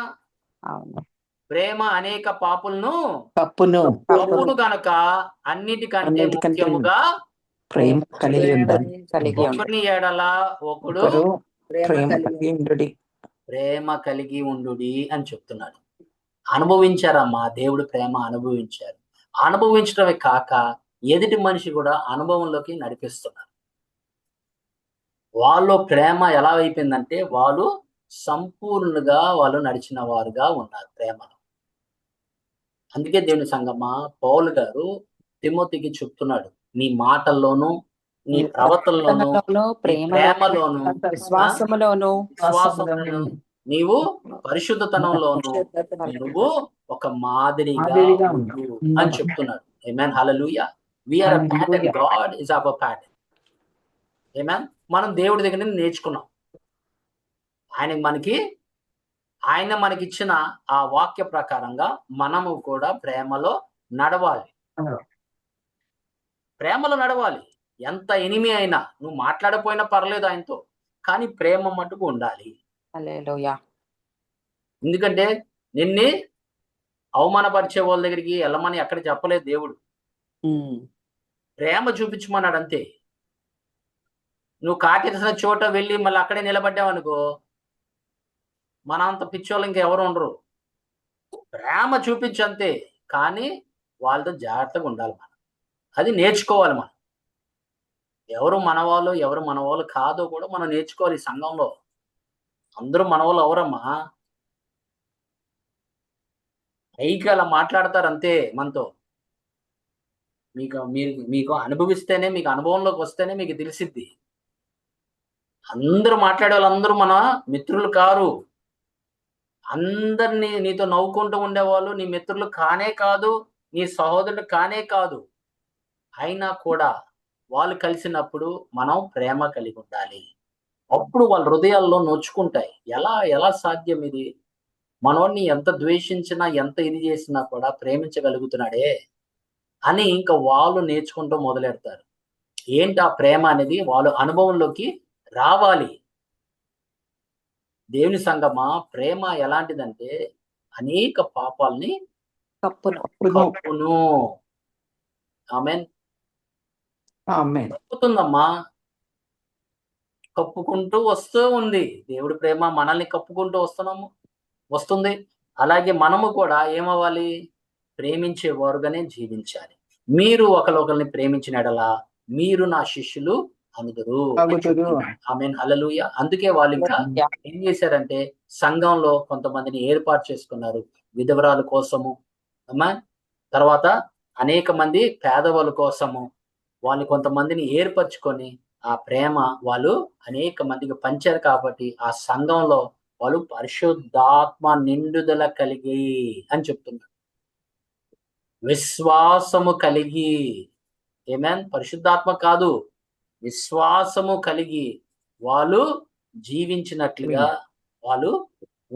S1: ప్రేమ అనేక తప్పును గనక అన్నిటికంటే ముఖ్యముగా
S4: ప్రేమ కలిగి ఉండాలి.
S1: ఒకరిని ఎడల ఒకడు ప్రేమ కలిగి ఉండుడి అని చెప్తున్నాడు. అనుభవించారమ్మా, దేవుడు ప్రేమ అనుభవించారు. అనుభవించడమే కాక ఎదుటి మనిషి కూడా అనుభవంలోకి నడిపిస్తున్నారు. వాళ్ళు ప్రేమ ఎలా అయిపోయిందంటే వాళ్ళు సంపూర్ణంగా వాళ్ళు నడిచిన వారుగా ఉన్నారు ప్రేమలో. అందుకే దేవుని సంగమా పౌలు గారు తిమోతికి చెప్తున్నాడు, నీ మాటల్లోనూ, నీ ప్రవర్తనలోనూ, ప్రేమలోను,
S2: విశ్వాసములోను,
S1: నీవు పరిశుద్ధతనంలోను నువ్వు ఒక మాదిరిగా ఉండు అని చెప్తున్నాడు. Amen. Hallelujah. We are a pattern. God is our pattern. Amen. మనం దేవుడి దగ్గర నుంచి నేర్చుకున్నాం. ఆయన మనకిచ్చిన ఆ వాక్య ప్రకారంగా మనము కూడా ప్రేమలో నడవాలి. ఎంత ఎనిమి అయినా నువ్వు మాట్లాడపోయినా పర్లేదు ఆయనతో, కానీ ప్రేమ మటుకు ఉండాలి.
S2: హల్లెలూయా.
S1: ఎందుకంటే నిన్ను అవమానపరిచే వాళ్ళ దగ్గరికి వెళ్ళమని ఎక్కడ చెప్పలేదు దేవుడు. ప్రేమ చూపించమన్నాడు అంతే. నువ్వు కాటేసిన చోట వెళ్ళి మళ్ళీ అక్కడే నిలబడ్డావు అనుకో, మన అంత పిచ్చోళ్ళు ఇంకెవరు ఉండరు. ప్రేమ చూపించు అంతే, కానీ వాళ్ళతో జాగ్రత్తగా ఉండాలి మనం. అది నేర్చుకోవాలి మనం. ఎవరు మనవాళ్ళు ఎవరు మనవాళ్ళు కాదో కూడా మనం నేర్చుకోవాలి. ఈ సంఘంలో అందరూ మనవాళ్ళు ఎవరమ్మా? పైకి అలా మాట్లాడతారు అంతే మనతో. మీకు అనుభవిస్తేనే, మీకు అనుభవంలోకి వస్తేనే మీకు తెలిసిద్ది. అందరూ మాట్లాడే వాళ్ళందరూ మన మిత్రులు కారు. అందరినీ నీతో నవ్వుకుంటూ ఉండేవాళ్ళు నీ మిత్రులు కానే కాదు, నీ సహోదరులు కానే కాదు. అయినా కూడా వాళ్ళు కలిసినప్పుడు మనం ప్రేమ కలిగి ఉండాలి. అప్పుడు వాళ్ళ హృదయాల్లో నొచ్చుకుంటాయి. ఎలా సాధ్యం ఇది? మనోడిని ఎంత ద్వేషించినా, ఎంత ఇది చేసినా కూడా ప్రేమించగలుగుతున్నాడే అని ఇంకా వాళ్ళు నేర్చుకుంటూ మొదలెడతారు. ఏంటి ఆ ప్రేమ అనేది వాళ్ళు అనుభవంలోకి రావాలి. దేవుని సంగమా, ప్రేమ ఎలాంటిదంటే అనేక పాపాలని కప్పును. ఆమేన్.
S4: ఆమేన్.
S1: కప్పుతుందమ్మా, కప్పుకుంటూ వస్తూ ఉంది. దేవుడి ప్రేమ మనల్ని కప్పుకుంటూ వస్తుంది. అలాగే మనము కూడా ఏమవ్వాలి? ప్రేమించేవారుగానే జీవించాలి. మీరు ఒకరిని ప్రేమించిన ఎడలా మీరు నా శిష్యులు అందురు. ఆమేన్. హల్లెలూయా. అందుకే వాళ్ళు ఇంకా ఏం చేశారంటే సంఘంలో కొంతమందిని ఏర్పాటు చేసుకున్నారు, విధవరాల కోసము, అమ్మా, తర్వాత అనేక మంది పేదవాళ్ళ కోసము వాళ్ళు కొంతమందిని ఏర్పరచుకొని ఆ ప్రేమ వాళ్ళు అనేక మందికి పంచారు. కాబట్టి ఆ సంఘంలో వాళ్ళు పరిశుద్ధాత్మ నిండుదల కలిగి అని చెప్తున్నారు. విశ్వాసము కలిగి, ఆమేన్. పరిశుద్ధాత్మ కాదు, విశ్వాసము కలిగి వాళ్ళు జీవించినట్లుగా వాళ్ళు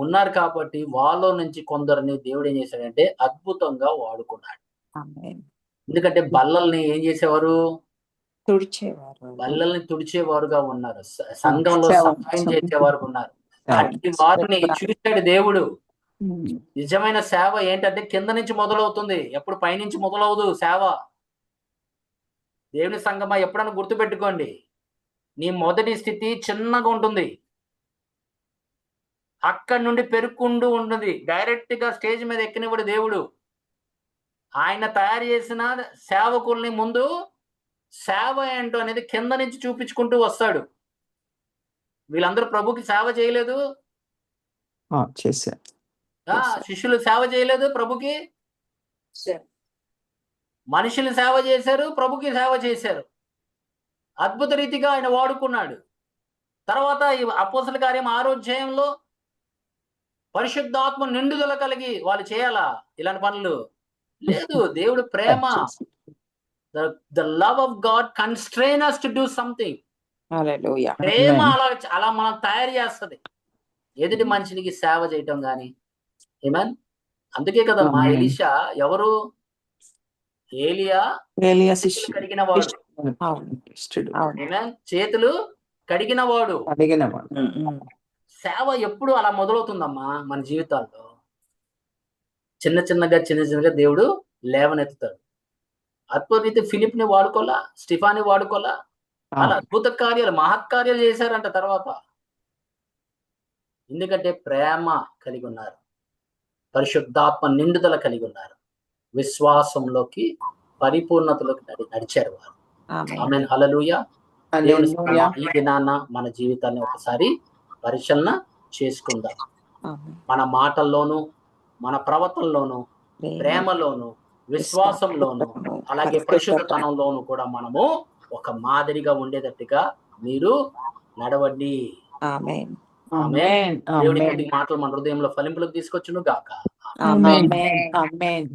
S1: ఉన్నారు. కాబట్టి వాళ్ళ నుంచి కొందరిని దేవుడు ఏం చేశాడంటే అద్భుతంగా వాడుకున్నాడు. ఎందుకంటే బల్లల్ని ఏం చేసేవారు? బల్లల్ని తుడిచేవారుగా ఉన్నారు. సంఘంలో సహాయం చేసేవారు ఉన్నారు. అట్టి వారిని చూశాడు దేవుడు. నిజమైన సేవ ఏంటంటే కింద నుంచి మొదలవుతుంది, ఎప్పుడు పైనుంచి మొదలవదు సేవ. దేవుని సంగమా, ఎప్పుడన్నా గుర్తుపెట్టుకోండి, నీ మొదటి స్థితి చిన్నగా ఉంటుంది, అక్కడి నుండి పెరుక్కుంటూ ఉంటుంది. డైరెక్ట్ గా స్టేజ్ మీద ఎక్కినవాడు దేవుడు. ఆయన తయారు చేసిన సేవకుల్ని ముందు సేవ ఏంటో అనేది కింద నుంచి చూపించుకుంటూ వస్తాడు. వీళ్ళందరూ ప్రభుకి సేవ చేయలేదు, శిష్యులు సేవ చేయలేదు ప్రభుకి, మనుషులు సేవ చేశారు, ప్రభుకి సేవ చేశారు. అద్భుత రీతిగా ఆయన వాడుకున్నాడు. తర్వాత ఈ అపోస్తల కార్యం 6వ అధ్యాయంలో పరిశుద్ధాత్మ నిండుదల కలిగి వాళ్ళు చేయాలా ఇలాంటి పనులు? లేదు. దేవుడు ప్రేమ, the love of God constrain us to do something. ప్రేమ అలా మనం తయారు చేస్తుంది ఎదుటి మనిషికి సేవ చేయటం గాని. ఆమేన్. అందుకే కదా మా ఎలీషా ఎవరు? ఏలియా కడిగిన వాడు. ఆమేన్. చేతులు కడిగిన వాడు. సేవ ఎప్పుడు అలా మొదలవుతుందమ్మా మన జీవితాల్లో. చిన్న చిన్నగా దేవుడు లేవనెత్తుతాడు. అద్భుత రీతి ఫిలిప్ని వాడుకోలా, స్టిఫాని వాడుకోలా, చాలా అద్భుత కార్యాలు, మహత్కార్యాలు చేశారంట తర్వాత. ఎందుకంటే ప్రేమ కలిగి ఉన్నారు, పరిశుద్ధాత్మ నిండుదల కలిగి ఉన్నారు, విశ్వాసంలోకి పరిపూర్ణతలోకి నడిచారు వారు. ఆమేన్. హల్లెలూయా. ఈ దినాన మన జీవితాన్ని ఒకసారి పరిశీలన చేసుకుందాం. మన మాటల్లోనూ మన ప్రవర్తనలోనూ ప్రేమలోను విశ్వాసంలోను అలాగే పరిశుద్ధతనంలోను కూడా మనము ఒక మాదిరిగా ఉండేటట్టుగా మీరు నడవండి.
S2: ఆమేన్.
S1: ఆమేన్. దేవుడి మాటలు మన హృదయంలో ఫలింపులకు తీసుకొచ్చును గాక.
S4: ఆమేన్. ఆమేన్.